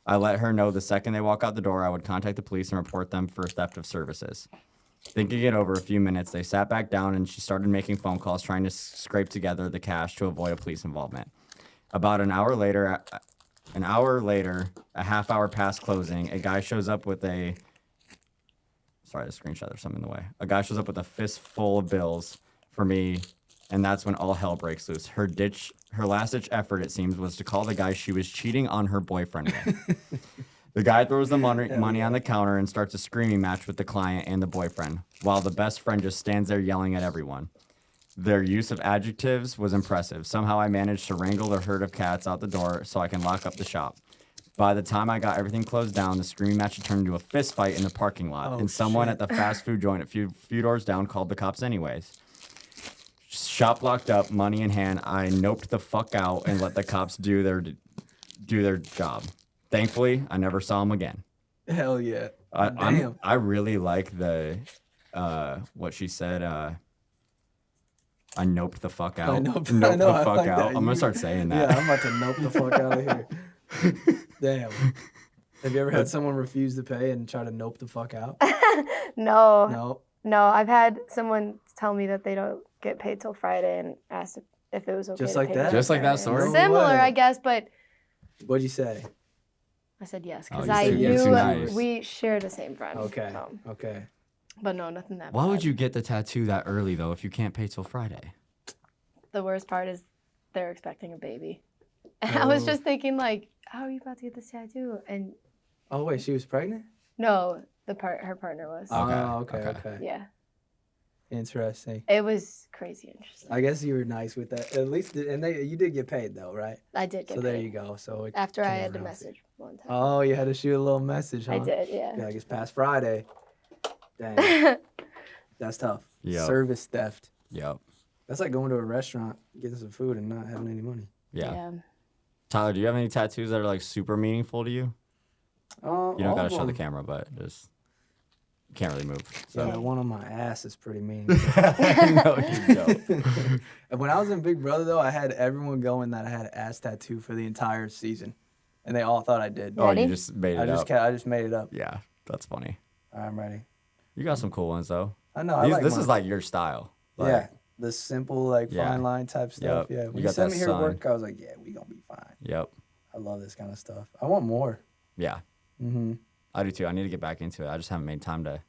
E: I let her know the second they walk out the door, I would contact the police and report them for theft of services. Thinking it over a few minutes, they sat back down and she started making phone calls trying to scrape together the cash to avoid a police involvement. About an hour later, a half hour past closing, a guy shows up with a... Sorry, the screenshot, there's something in the way. A guy shows up with a fistful of bills for me, and that's when all hell breaks loose. Her last-ditch effort, it seems, was to call the guy she was cheating on her boyfriend with. The guy throws the money on the counter and starts a screaming match with the client and the boyfriend, while the best friend just stands there yelling at everyone. Their use of adjectives was impressive. Somehow I managed to wrangle the herd of cats out the door so I can lock up the shop. By the time I got everything closed down, the screaming match had turned into a fist fight in the parking lot, and someone at the fast food joint a few doors down called the cops anyways. Shop locked up, money in hand, I noped the fuck out and let the cops do their job. Thankfully, I never saw him again.
F: Hell yeah.
E: I really like the what she said. I noped the fuck out.
F: I noped
E: the
F: I know, I
E: fuck
F: like
E: out.
F: that.
E: I'm gonna start saying that.
F: Yeah, I'm about to nope the fuck out of here. Damn. Have you ever had someone refuse to pay and try to nope the fuck out?
C: No.
F: No.
C: I've had someone tell me that they don't get paid till Friday and asked if it was okay.
F: Just
C: to
F: like
C: pay
F: that?
C: them
E: Just like that
C: Friday.
E: story?
F: No
C: Similar,
F: way.
C: I guess, but
F: What'd you say?
C: I said yes
E: Oh,
C: because
E: you
C: I
E: said yes,
C: knew
E: nice.
C: we share the same friend.
F: Okay.
C: so.
F: Okay.
C: But no, nothing that
E: Why
C: bad.
E: would you get the tattoo that early though if you can't pay till Friday?
C: The worst part is they're expecting a baby. And I was
F: Oh.
C: just thinking like, how are you about to get this tattoo? And
F: Oh wait, she was pregnant?
C: no, her partner was.
E: Okay,
F: Oh, okay.
E: okay.
C: Yeah.
F: Interesting.
C: It was crazy interesting.
F: I guess you were nice with that. At least, you did get paid though, right?
C: I did get
F: So
C: paid.
F: there you go. So it
C: After I
F: came
C: had to
F: around.
C: message one time.
F: Oh, you had to shoot a little message, huh?
C: I did, yeah.
F: Yeah, I guess past Friday. Dang. That's tough.
E: Yep.
F: Service theft.
E: Yep.
F: That's like going to a restaurant, getting some food, and not having any money.
E: Yeah. Tyler, do you have any tattoos that are like super meaningful to you? You don't gotta show the camera, but just you can't really move. So.
F: Yeah, the one on my ass is pretty meaningful.
E: No, you don't.
F: When I was in Big Brother, though, I had everyone going that I had an ass tattoo for the entire season, and they all thought I did.
E: Oh,
C: Ready?
E: you just made it up.
F: I just made it up.
E: Yeah, that's funny.
F: I'm ready.
E: You got some cool ones though.
F: I know.
E: This is
F: mine.
E: like your style. Like,
F: Yeah, the simple like
E: Yeah.
F: fine line type stuff.
E: Yep.
F: Yeah,
E: You
F: when you
E: got
F: sent
E: that
F: me here to
E: sun.
F: work, I was like, yeah, we gonna be fine.
E: Yep.
F: I love this kind of stuff. I want more.
E: Yeah.
F: Mm-hmm.
E: I do too. I need to get back into it. I just haven't made time to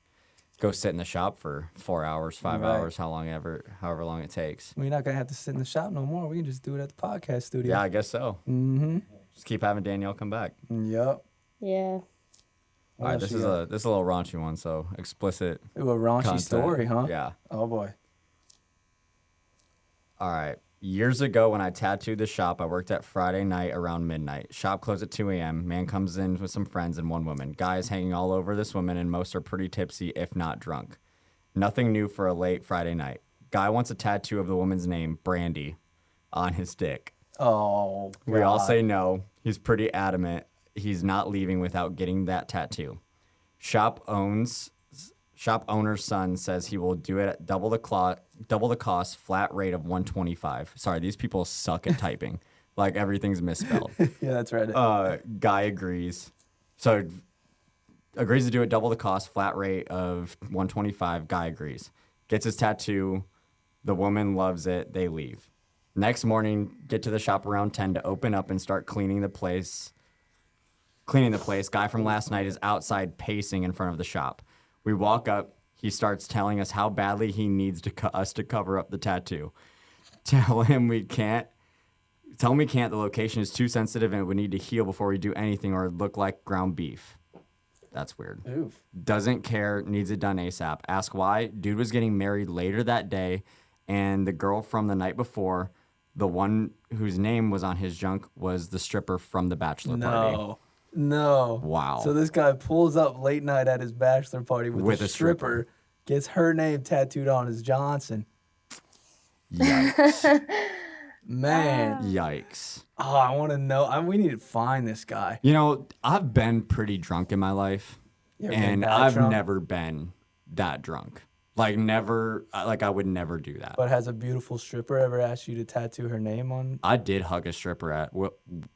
E: go sit in the shop for 4 hours, 5
F: Right.
E: hours, however long it takes.
F: We're not gonna have to sit in the shop no more. We can just do it at the podcast studio.
E: Yeah, I guess so.
F: Mm-hmm.
E: Just keep having Danielle come back.
F: Yep.
C: Yeah.
E: All right, this is a little raunchy one, so explicit
F: Ooh, a raunchy
E: content.
F: story, huh?
E: Yeah.
F: Oh boy.
E: All right. Years ago, when I tattooed the shop, I worked at Friday night around midnight. Shop closed at 2 a.m. Man comes in with some friends and one woman. Guys hanging all over this woman, and most are pretty tipsy, if not drunk. Nothing new for a late Friday night. Guy wants a tattoo of the woman's name, Brandy, on his dick.
F: Oh.
E: We all
F: God.
E: say no. He's pretty adamant. He's not leaving without getting that tattoo. Shop owner's son says he will do it at double the cost, flat rate of $125. Sorry, these people suck at typing. Like everything's misspelled.
F: Yeah, that's right.
E: Guy agrees. So agrees to do it double the cost, flat rate of $125. Guy agrees. Gets his tattoo. The woman loves it. They leave. Next morning, get to the shop around 10 to open up and start cleaning the place. Guy from last night is outside pacing in front of the shop. We walk up. He starts telling us how badly he needs us to cover up the tattoo. Tell him we can't. The location is too sensitive and it would need to heal before we do anything or it'd look like ground beef. That's weird.
F: Oof.
E: Doesn't care. Needs it done ASAP. Ask why. Dude was getting married later that day, and the girl from the night before, the one whose name was on his junk, was the stripper from the bachelor party.
F: No.
E: Wow.
F: So this guy pulls up late night at his bachelor party with
E: a
F: a stripper, gets her name tattooed on his Johnson.
E: Yikes.
F: Man.
E: Yikes.
F: Oh, I want to know. We need to find this guy.
E: You know, I've been pretty drunk in my life,
F: You ever been
E: and
F: that
E: I've
F: drunk?
E: never been that drunk. Like, never, like, I would never do that.
F: But has a beautiful stripper ever asked you to tattoo her name on?
E: I did hug a stripper at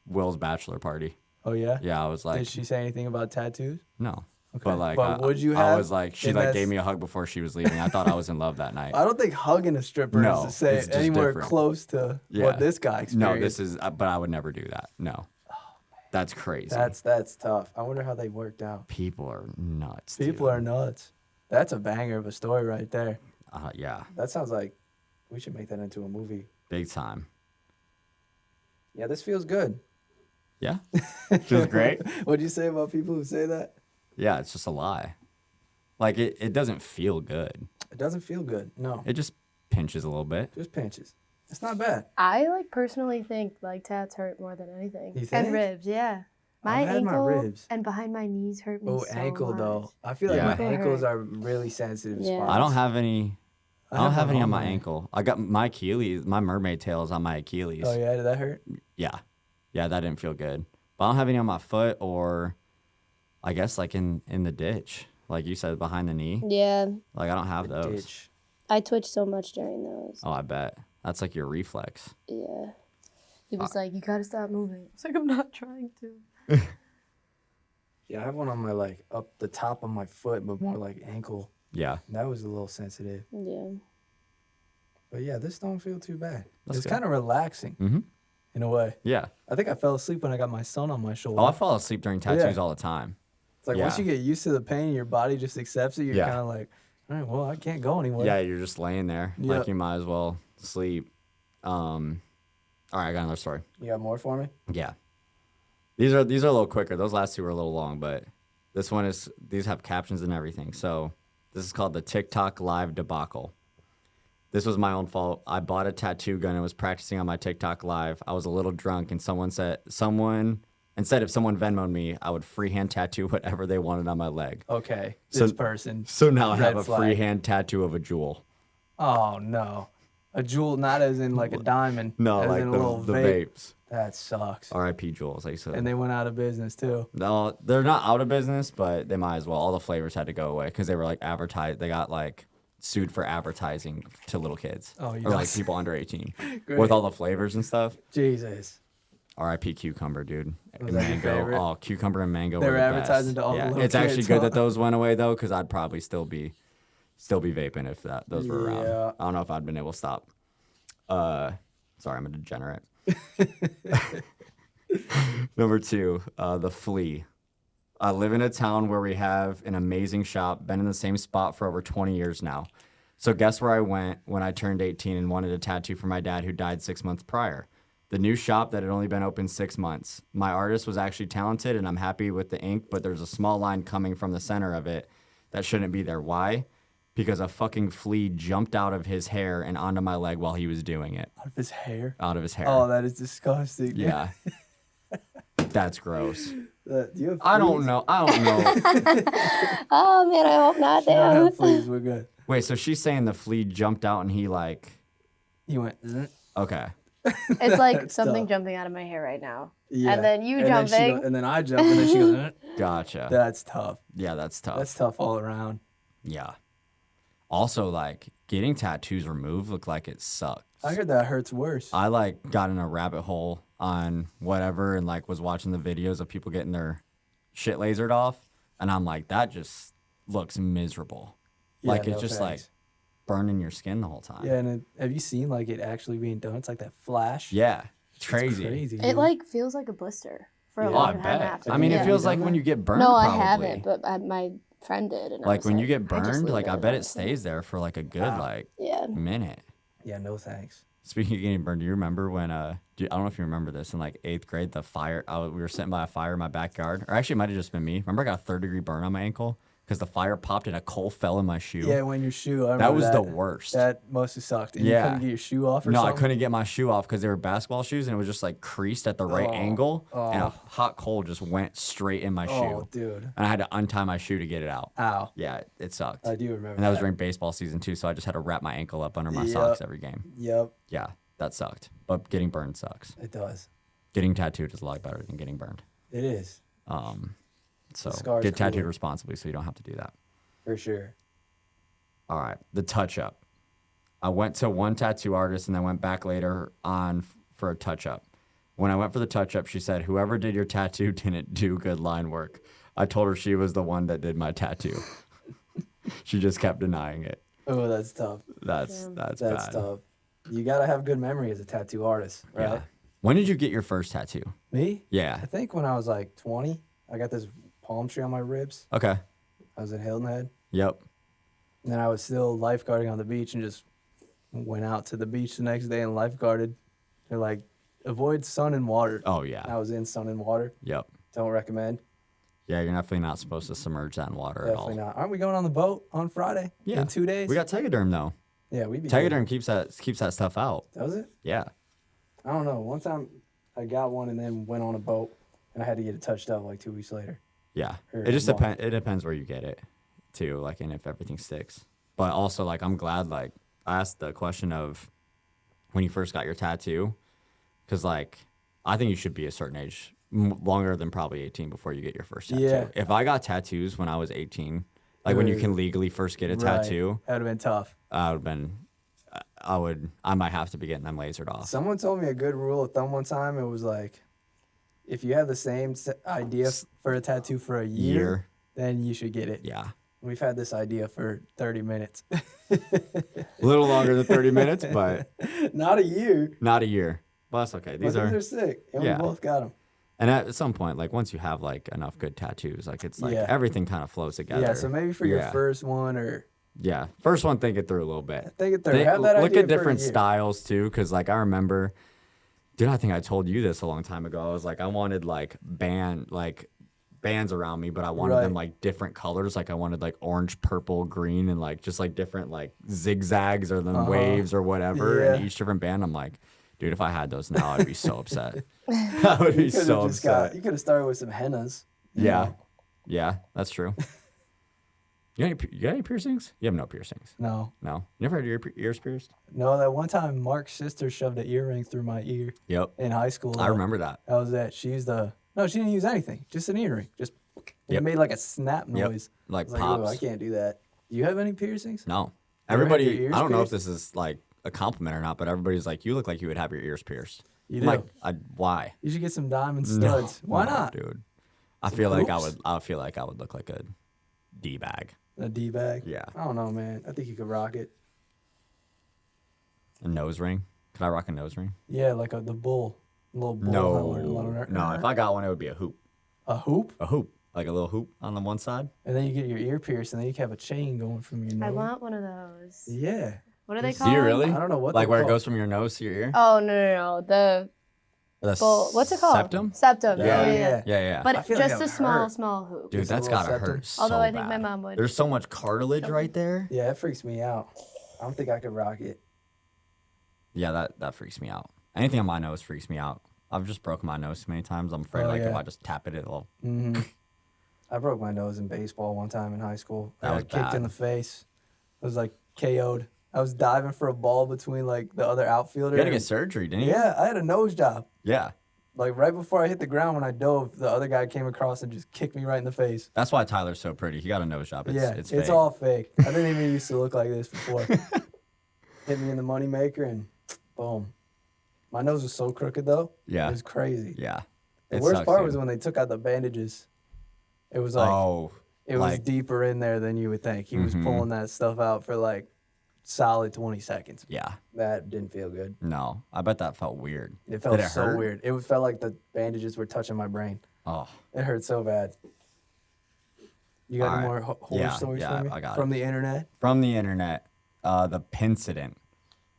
E: Will's bachelor party.
F: Oh, yeah?
E: Yeah, I was like,
F: Did she say anything about tattoos?
E: no.
F: Okay.
E: But like,
F: But would you
E: I
F: have?
E: was like, she
F: And
E: like
F: that's-
E: gave me a hug before she was leaving. I thought I was in love that night.
F: I don't think hugging a stripper
E: No,
F: is to say
E: it's just
F: anywhere
E: different.
F: close to
E: Yeah.
F: what this guy experienced.
E: No, this is, but I would never do that. No. That's crazy.
F: That's tough. I wonder how they worked out.
E: People are nuts.
F: People are nuts. That's a banger of a story right there.
E: Yeah,
F: That sounds like we should make that into a movie.
E: big time.
F: Yeah, this feels good.
E: Yeah. Feels great.
F: What'd you say about people who say that?
E: Yeah, it's just a lie. Like, it doesn't feel good.
F: It doesn't feel good. No,
E: It just pinches a little bit.
F: just pinches. It's not bad.
C: I personally think tats hurt more than anything.
F: You
C: And
F: think?
C: ribs, yeah. My
F: I've had my
C: ankle
F: ribs.
C: and behind my knees hurt me
F: Oh,
C: so
F: ankle
C: much.
F: though. I feel like
E: Yeah.
F: my
C: Ankle
F: ankles
C: hurt.
F: are really sensitive
C: Yeah.
F: spots.
E: I don't have any. I don't have
F: one
E: any on
F: on
E: my
F: my-
E: ankle. I got my Achilles. My mermaid tail is on my Achilles.
F: Oh yeah, did that hurt?
E: Yeah, that didn't feel good. But I don't have any on my foot or, I guess like in the ditch, like you said, behind the knee.
C: Yeah,
E: Like I don't have those.
F: Ditch.
C: I twitched so much during those.
E: Oh, I bet that's like your reflex.
C: Yeah. He was like, you gotta stop moving. I was like, I'm not trying to.
F: Yeah, I have one on my up the top of my foot, but more like ankle.
E: Yeah,
F: That was a little sensitive.
C: Yeah.
F: But yeah, this don't feel too bad.
E: That's
F: It's
E: good.
F: kind of relaxing
E: Mhm.
F: in a way.
E: yeah.
F: I think I fell asleep when I got my son on my shoulder.
E: Oh, I fall asleep during tattoos
F: Yeah.
E: all the time.
F: It's like once
E: yeah.
F: you get used to the pain, your body just accepts it. You're
E: Yeah.
F: kind of like, all right, well, I can't go anywhere.
E: Yeah, you're just laying there.
F: Yep.
E: Like you might as well sleep. All right, I got another story.
F: You got more for me?
E: Yeah. These are a little quicker. Those last two were a little long, but this one is, these have captions and everything. So this is called the TikTok live debacle. This was my own fault. I bought a tattoo gun and was practicing on my TikTok live. I was a little drunk and someone Instead, if someone Venmo'd me, I would freehand tattoo whatever they wanted on my leg.
F: Okay,
E: So-
F: this person.
E: So now I have
F: Red
E: a
F: flag.
E: freehand tattoo of a jewel.
F: Oh no, a jewel, not as in like a diamond.
E: No,
F: as
E: like
F: in a
E: the
F: little
E: vapes.
F: That sucks.
E: R.I.P. Jewels, like you said.
F: And they went out of business too.
E: No, they're not out of business, but they might as well. All the flavors had to go away because they were like advertised. They got like sued for advertising to little kids
F: Oh,
E: or like
F: yes.
E: people under 18
F: Great.
E: with all the flavors and stuff.
F: Jesus.
E: R.I.P. cucumber, dude.
F: Was that your favorite?
E: Oh, cucumber and mango.
F: They
E: were
F: were
E: the
F: advertising
E: best.
F: to all the
E: Yeah,
F: little
E: it's actually
F: kids,
E: good
F: huh?
E: that those went away though, because I'd probably still be vaping if those were around.
F: Yeah.
E: I don't know if I'd been able to stop. Sorry, I'm a degenerate. Number 2, the flea. I live in a town where we have an amazing shop, been in the same spot for over 20 years now. So guess where I went when I turned 18 and wanted a tattoo for my dad who died 6 months prior? The new shop that had only been open 6 months. My artist was actually talented and I'm happy with the ink, but there's a small line coming from the center of it that shouldn't be there. Why? Because a fucking flea jumped out of his hair and onto my leg while he was doing it.
F: Out of his hair.
E: Out of his hair.
F: Oh, that is disgusting.
E: Yeah. That's gross.
F: Do you have
E: I don't
F: fleas?
E: know. I don't know.
C: Oh man, I hope not.
F: I don't
C: Damn.
F: have fleas. We're good.
E: Wait, so she's saying the flea jumped out and he like,
F: He went. "Zzz."
E: okay.
C: It's like
F: That's
C: something
F: tough.
C: jumping out of my hair right now.
F: Yeah.
C: And then you
F: she
C: jumping.
F: and then I jump, and then she goes. "Zzz."
E: Gotcha.
F: That's tough.
E: Yeah, that's tough.
F: That's tough all around.
E: Yeah. Also, like, getting tattoos removed look like it sucks.
F: I heard that hurts worse.
E: I like got in a rabbit hole on whatever and like was watching the videos of people getting their shit lasered off, and I'm like, that just looks miserable.
F: Yeah,
E: Like it's
F: no
E: just
F: thanks.
E: like burning your skin the whole time.
F: Yeah, and have you seen like it actually being done? It's like that flash.
E: Yeah. It's
F: It's
E: crazy.
F: crazy.
C: It
F: dude.
C: like feels like a blister for a
F: Yeah.
E: Oh, I
C: long time
E: bet.
C: after.
E: I mean,
C: yeah.
E: it feels
F: Have you
E: like
F: done
E: when
F: that?
E: you get burned.
C: No, I
E: probably.
C: haven't, but my friend did. And I
E: Like
C: was
E: when you
C: like,
E: get
C: I just
E: burned,
C: leave
E: like I
C: it
E: bet
C: alone.
E: it stays there for like a good like
C: Yeah.
E: minute.
F: Yeah, no thanks.
E: Speaking of getting burned, do you remember when I don't know if you remember this in like 8th grade, the fire we were sitting by a fire in my backyard, or actually it might have just been me. Remember I got a 3rd-degree burn on my ankle because the fire popped and a coal fell in my shoe.
F: Yeah, when your shoe. I
E: that
F: remember
E: was the worst.
F: That mostly sucked. And
E: Yeah.
F: You couldn't get your shoe off or
E: No,
F: something?
E: I couldn't get my shoe off because they were basketball shoes and it was just like creased at the right angle, and a hot coal just went straight in my
F: Oh,
E: shoe,
F: dude.
E: and I had to untie my shoe to get it out.
F: Ow.
E: Yeah, it sucked.
F: I do remember
E: And that was during baseball season too, so I just had to wrap my ankle up under my
F: Yep.
E: socks every game.
F: Yep,
E: Yeah, that sucked. But getting burned sucks.
F: it does.
E: Getting tattooed is a lot better than getting burned.
F: It is,
E: So
F: scar's
E: get tattooed
F: cooler.
E: responsibly so you don't have to do that.
F: for sure.
E: All right, the touch up. I went to one tattoo artist and then went back later on for a touch up. When I went for the touch up, she said, "Whoever did your tattoo didn't do good line work." I told her she was the one that did my tattoo. She just kept denying it.
F: Oh, that's tough.
E: That's
F: That's
E: bad.
F: tough. You gotta have good memory as a tattoo artist, right?
E: Yeah. When did you get your first tattoo?
F: Me?
E: Yeah.
F: I think when I was like 20, I got this palm tree on my ribs.
E: Okay.
F: I was in Hilton Head.
E: Yep.
F: And then I was still lifeguarding on the beach and just went out to the beach the next day and lifeguarded. They're like, avoid sun and water.
E: Oh yeah.
F: I was in sun and water.
E: Yep.
F: Don't recommend.
E: Yeah, you're definitely not supposed to submerge that in water
F: Definitely
E: at all.
F: not. Aren't we going on the boat on Friday?
E: Yeah.
F: In 2 days?
E: We got Tegaderm though.
F: yeah, we be
E: Tegaderm keeps that stuff out.
F: Does it?
E: Yeah.
F: I don't know. One time I got one and then went on a boat and I had to get it touched up like 2 weeks later.
E: Yeah.
F: Or
E: It just
F: long.
E: depends. It depends where you get it, too. Like, and if everything sticks. But also, like, I'm glad. Like, I asked the question of when you first got your tattoo, because like, I think you should be a certain age, longer than probably 18 before you get your first tattoo.
F: Yeah.
E: If I got tattoos when I was 18, like when you can legally first get a tattoo,
F: That would have been tough.
E: I would have been. I might have to be getting them lasered off.
F: Someone told me a good rule of thumb one time. It was like, if you have the same idea for a tattoo for a year, then you should get it.
E: Yeah.
F: We've had this idea for 30 minutes.
E: A little longer than 30 minutes, but
F: Not a year.
E: not a year. Well, that's okay.
F: But
E: These are.
F: sick. And
E: Yeah.
F: we both got them.
E: And at some point, like once you have like enough good tattoos, like it's like
F: Yeah.
E: everything kind of flows together.
F: Yeah, so maybe for your
E: Yeah.
F: first one or
E: Yeah, first one, think it through a little bit.
F: think it through. Have that
E: Look
F: idea
E: at
F: for a
E: different
F: year.
E: styles too, because like I remember, dude, I think I told you this a long time ago. I was like, I wanted like bands around me, but I wanted them
F: Right.
E: like different colors. Like I wanted like orange, purple, green, and like just like different like zigzags or then waves or whatever, and
F: Yeah.
E: each different band. I'm like, dude, if I had those now, I'd be so upset. I would be so upset.
F: You could have started with some hennas.
E: Yeah. Yeah, that's true. You got any piercings? You have no piercings.
F: No.
E: No. You never had your ears pierced?
F: No, that one time Mark's sister shoved an earring through my ear
E: Yep.
F: in high school.
E: I remember that.
F: That was it. She didn't use anything. Just an earring. Just it made like a snap noise.
E: Like
F: I was
E: pops.
F: oh, I can't do that. Do you have any piercings?
E: No.
F: You ever had your
E: Everybody,
F: ears
E: I don't know if
F: pierced?
E: this is like a compliment or not, but everybody's like, you look like you would have your ears pierced.
F: You
E: I'm
F: do.
E: like, why?
F: You should get some diamond
E: No,
F: studs. Why
E: no,
F: not?
E: dude? I
F: Some
E: feel like
F: hoops?
E: I feel like I would look like a D bag.
F: A D bag.
E: Yeah.
F: I don't know, man. I think you could rock it.
E: A nose ring. Could I rock a nose ring?
F: Yeah, like the bull. Little bull.
E: No. If I got one, it would be a hoop.
F: A hoop,
E: A hoop, like a little hoop on the one side.
F: and then you get your ear pierced, and then you can have a chain going from your nose.
C: I want one of those.
F: Yeah.
C: What are they
F: Do
C: called?
E: Do you really?
F: I don't know what
E: Like
F: they're
E: where it
F: called.
E: goes from your nose to your ear.
C: Oh no. The
E: The
C: bull. What's it called?
E: Septum.
C: Septum.
F: Yeah,
C: Yeah.
F: yeah.
E: Yeah.
F: I
C: But
F: feel like
C: just
F: that
C: a
F: would
C: small,
F: hurt.
C: small hoop.
E: Dude,
F: Just a
E: that's
F: little
E: gotta
F: septum.
E: hurt so
C: Although I think my
E: bad.
C: mom would.
E: There's so much cartilage right there.
F: Yeah, it freaks me out. I don't think I could rock it.
E: Yeah, that freaks me out. Anything on my nose freaks me out. I've just broken my nose so many times. I'm afraid if
F: yeah.
E: I just tap it, it'll.
F: Mm-hmm. I broke my nose in baseball one time in high school.
E: That
F: I
E: was
F: got kicked
E: bad.
F: in the face. I was like KO'd. I was diving for a ball between like the other outfielder.
E: You had to
F: and-
E: get surgery, didn't you?
F: Yeah, I had a nose job.
E: Yeah.
F: Like right before I hit the ground when I dove, the other guy came across and just kicked me right in the face.
E: That's why Tyler's so pretty. He got a nose job. It's fake.
F: all fake. I didn't even used to look like this before. Hit me in the moneymaker and boom. My nose was so crooked though.
E: Yeah.
F: It was crazy.
E: Yeah.
F: The
E: It
F: worst
E: sucks,
F: part
E: dude.
F: was when they took out the bandages. It was like it was
E: like-
F: deeper in there than you would think. He was
E: Mhm.
F: pulling that stuff out for like solid 20 seconds.
E: Yeah.
F: That didn't feel good.
E: No. I bet that felt weird.
F: It felt
E: Did it
F: so
E: hurt?
F: weird. It felt like the bandages were touching my brain.
E: Oh.
F: It hurt so bad. You got any
E: All
F: more
E: right.
F: horror stories
E: Yeah,
F: for me?
E: I got
F: From
E: it.
F: the internet?
E: From the internet, the Pincident.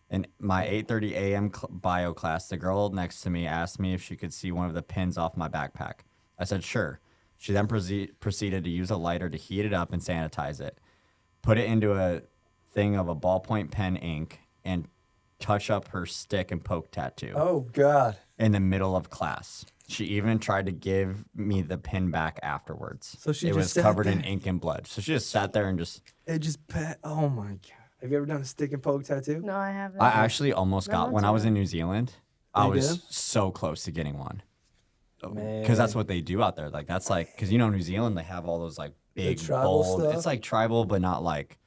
E: In my 8:30 a.m. bio class, the girl next to me asked me if she could see one of the pins off my backpack. I said, sure. She then proceeded to use a lighter to heat it up and sanitize it, put it into a thing of a ballpoint pen ink, and touch up her stick and poke tattoo
F: Oh, God.
E: in the middle of class. She even tried to give me the pin back afterwards.
F: So she
E: it
F: just
E: was
F: sat
E: covered in
F: there?
E: ink and blood. So she just sat there and just...
F: It just, oh my God. Have you ever done a stick and poke tattoo?
C: No, I haven't.
E: I actually almost got when I was in New Zealand. I
F: You
E: was
F: did?
E: so close to getting one
F: Man.
E: because that's what they do out there. Like that's like because New Zealand they have all those like big
F: tribal
E: bold.
F: stuff?
E: It's like tribal, but not like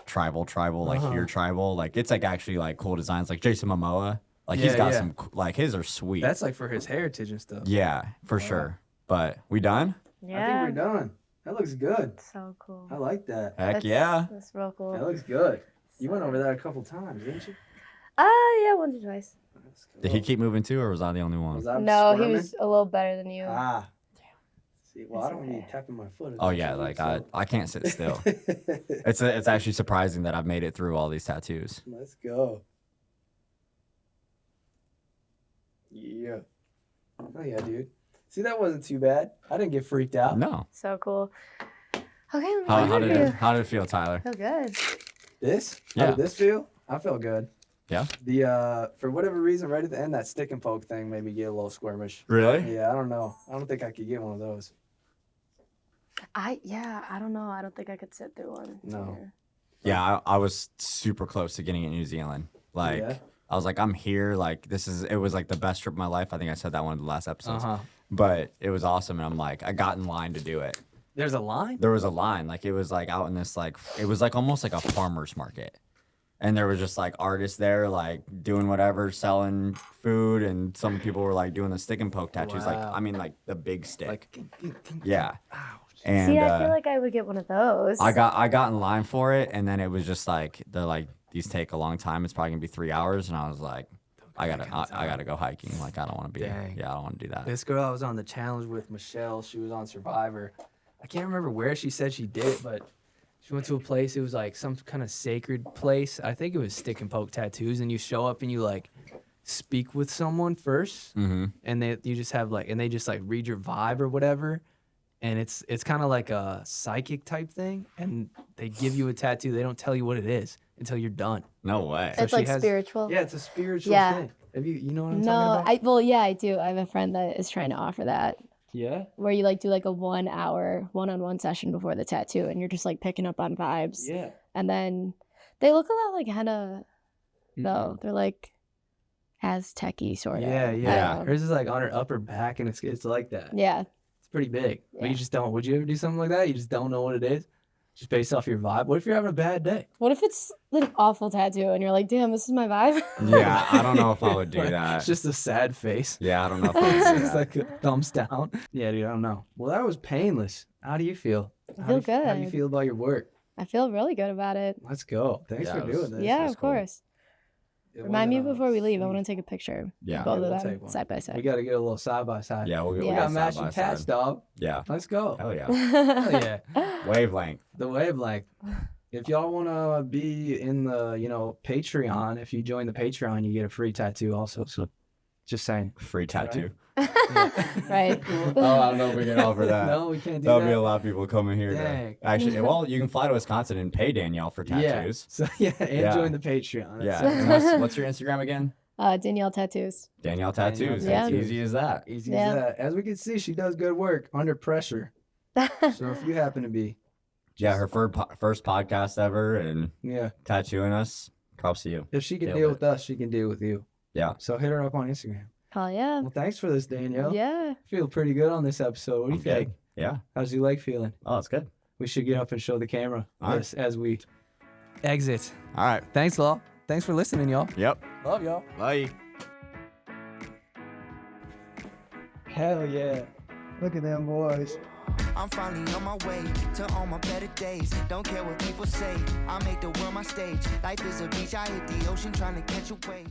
E: tribal. Like
F: Uh-huh.
E: here tribal. Like it's like actually like cool designs. Like Jason Momoa. Like he's
F: Yeah,
E: got
F: yeah.
E: some like his are sweet.
F: That's like for his heritage and stuff.
E: yeah, for sure. But we done?
C: Yeah.
F: I think we're done. That looks good.
C: So cool.
F: I like that.
E: Heck yeah.
C: That's real cool.
F: That looks good. You went over that a couple times, didn't you?
C: Yeah, once or twice.
F: That's cool.
E: Did he keep moving too, or was I the only one?
F: Was I
C: No, he
F: squirming?
C: was a little better than you.
F: Ah. See, well, I
C: It's
F: don't need
C: okay.
F: tapping my foot.
E: Oh yeah, like I can't sit still. It's actually surprising that I've made it through all these tattoos.
F: Let's go. Yeah. Oh yeah, dude. See, that wasn't too bad. I didn't get freaked out.
E: No.
C: So cool. Okay, let me
E: How
C: interview.
E: did it feel, Tyler?
C: Feel good.
F: This? How
E: Yeah.
F: did this feel? I felt good.
E: Yeah.
F: The for whatever reason, right at the end, that stick and poke thing made me get a little squirmish.
E: Really?
F: Yeah, I don't know. I don't think I could get one of those.
C: I don't know. I don't think I could sit through one.
F: No.
C: here.
E: Yeah, I was super close to getting it in New Zealand. Like,
F: Yeah?
E: I was like, I'm here. Like, it was like the best trip of my life. I think I said that one of the last episodes.
F: Uh-huh.
E: But it was awesome. And I'm like, I got in line to do it.
F: There's a line?
E: There was a line. Like, it was like out in this, like, it was like almost like a farmer's market. And there was just like artists there, like doing whatever, selling food. And some people were like doing the stick and poke tattoos. Like,
F: Wow.
E: I mean, like the big stick.
F: Like,
E: yeah.
F: ouch.
E: And
C: See, I feel like I would get one of those.
E: I got in line for it, and then it was just like they're like these take a long time. It's probably gonna be 3 hours, and I was like, I gotta go hiking. Like I don't want to be there.
F: Dang.
E: Yeah, I don't want to do that.
F: This girl I was on the challenge with, Michelle, she was on Survivor. I can't remember where she said she did it, but she went to a place, it was like some kind of sacred place. I think it was stick and poke tattoos, and you show up and you like speak with someone first,
E: Mm-hmm.
F: and they just like read your vibe or whatever. And it's kind of like a psychic type thing, and they give you a tattoo. They don't tell you what it is until you're done.
E: No way.
F: So
C: it's
F: she
C: like
F: has-
C: spiritual.
F: Yeah, it's a spiritual
C: Yeah.
F: thing. Have you know what I'm
C: No,
F: talking about?
C: yeah, I do. I have a friend that is trying to offer that,
F: Yeah.
C: where you like do like a 1 hour one-on-one session before the tattoo, and you're just like picking up on vibes.
F: Yeah.
C: And then they look a lot like henna, though. They're like Aztec-y sort of.
F: Yeah,
C: I
F: yeah.
C: don't know.
F: Hers is like on her upper back, and it's like that.
C: Yeah.
F: It's pretty big. But
C: Yeah.
F: you just don't. Would you ever do something like that? You just don't know what it is, just based off your vibe. What if you're having a bad day?
C: What if it's an awful tattoo and you're like, damn, this is my vibe?
E: Yeah, I don't know if I would do that.
F: It's just a sad face.
E: Yeah, I don't know if I would do
F: It's
E: that.
F: like a thumbs down. Yeah, dude, I don't know. Well, that was painless. How do you feel?
C: I
F: How
C: feel
F: do you- How do you
C: good.
F: feel about your work?
C: I feel really good about it.
F: Let's go. Thanks
E: Yeah,
F: for
E: it was-
F: doing this.
C: Yeah,
E: that's
C: of
E: cool.
C: course.
F: It
C: Remind me
F: wasn't,
C: before we leave. I
F: sweet.
C: want to take a picture.
E: Yeah.
C: Both
F: Yeah,
C: of
F: we'll
C: them
F: take one.
C: side by
F: We
C: side.
F: got to get a little side by side.
E: Yeah, we'll get
C: Yeah.
F: We
E: one
F: got
E: side
F: matching
E: by
F: tats,
E: side.
F: dog.
E: Yeah.
F: Let's go.
E: Hell yeah.
F: Hell yeah.
E: Wavelength.
F: The Wavelength. If y'all want to be in the, Patreon, if you join the Patreon, you get a free tattoo also. So just saying.
E: Free tattoo.
C: Right.
E: Oh, I don't know if we can offer that.
F: No, we can't do
E: There'll
F: that.
E: be a lot of people coming here.
F: Dang.
E: Actually, well, you can fly to Wisconsin and pay Danielle for tattoos.
F: Yeah. So, and
E: Yeah.
F: join the Patreon.
E: Yeah.
F: That's
E: And what's your Instagram again?
C: Danielle Tattoos.
E: Danielle Tattoos.
C: Tattoos.
E: It's easy as that.
F: easy
C: Yeah.
F: as that. As we can see, she does good work under pressure. So if you happen to be,
E: Yeah, her first podcast ever and
F: yeah,
E: tattooing us. Props to you.
F: if she can
E: Nailed
F: deal
E: it.
F: with us, she can deal with you.
E: Yeah.
F: So hit her up on Instagram.
C: Hell yeah.
F: Well, thanks for this, Danielle.
C: Yeah.
F: Feel pretty good on this episode. What do you
E: I'm good.
F: think?
E: Yeah.
F: How's your leg feeling?
E: Oh, that's good.
F: We should get up and show the camera
E: All right.
F: this as we exit.
E: All right.
F: Thanks, Law. Thanks for listening, y'all.
E: Yep.
F: Love y'all.
E: Bye.
F: Hell yeah. Look at them boys.
G: I'm finally on my way to all my better days. Don't care what people say. I make the world my stage. Life is a beach. I hit the ocean trying to catch a wave.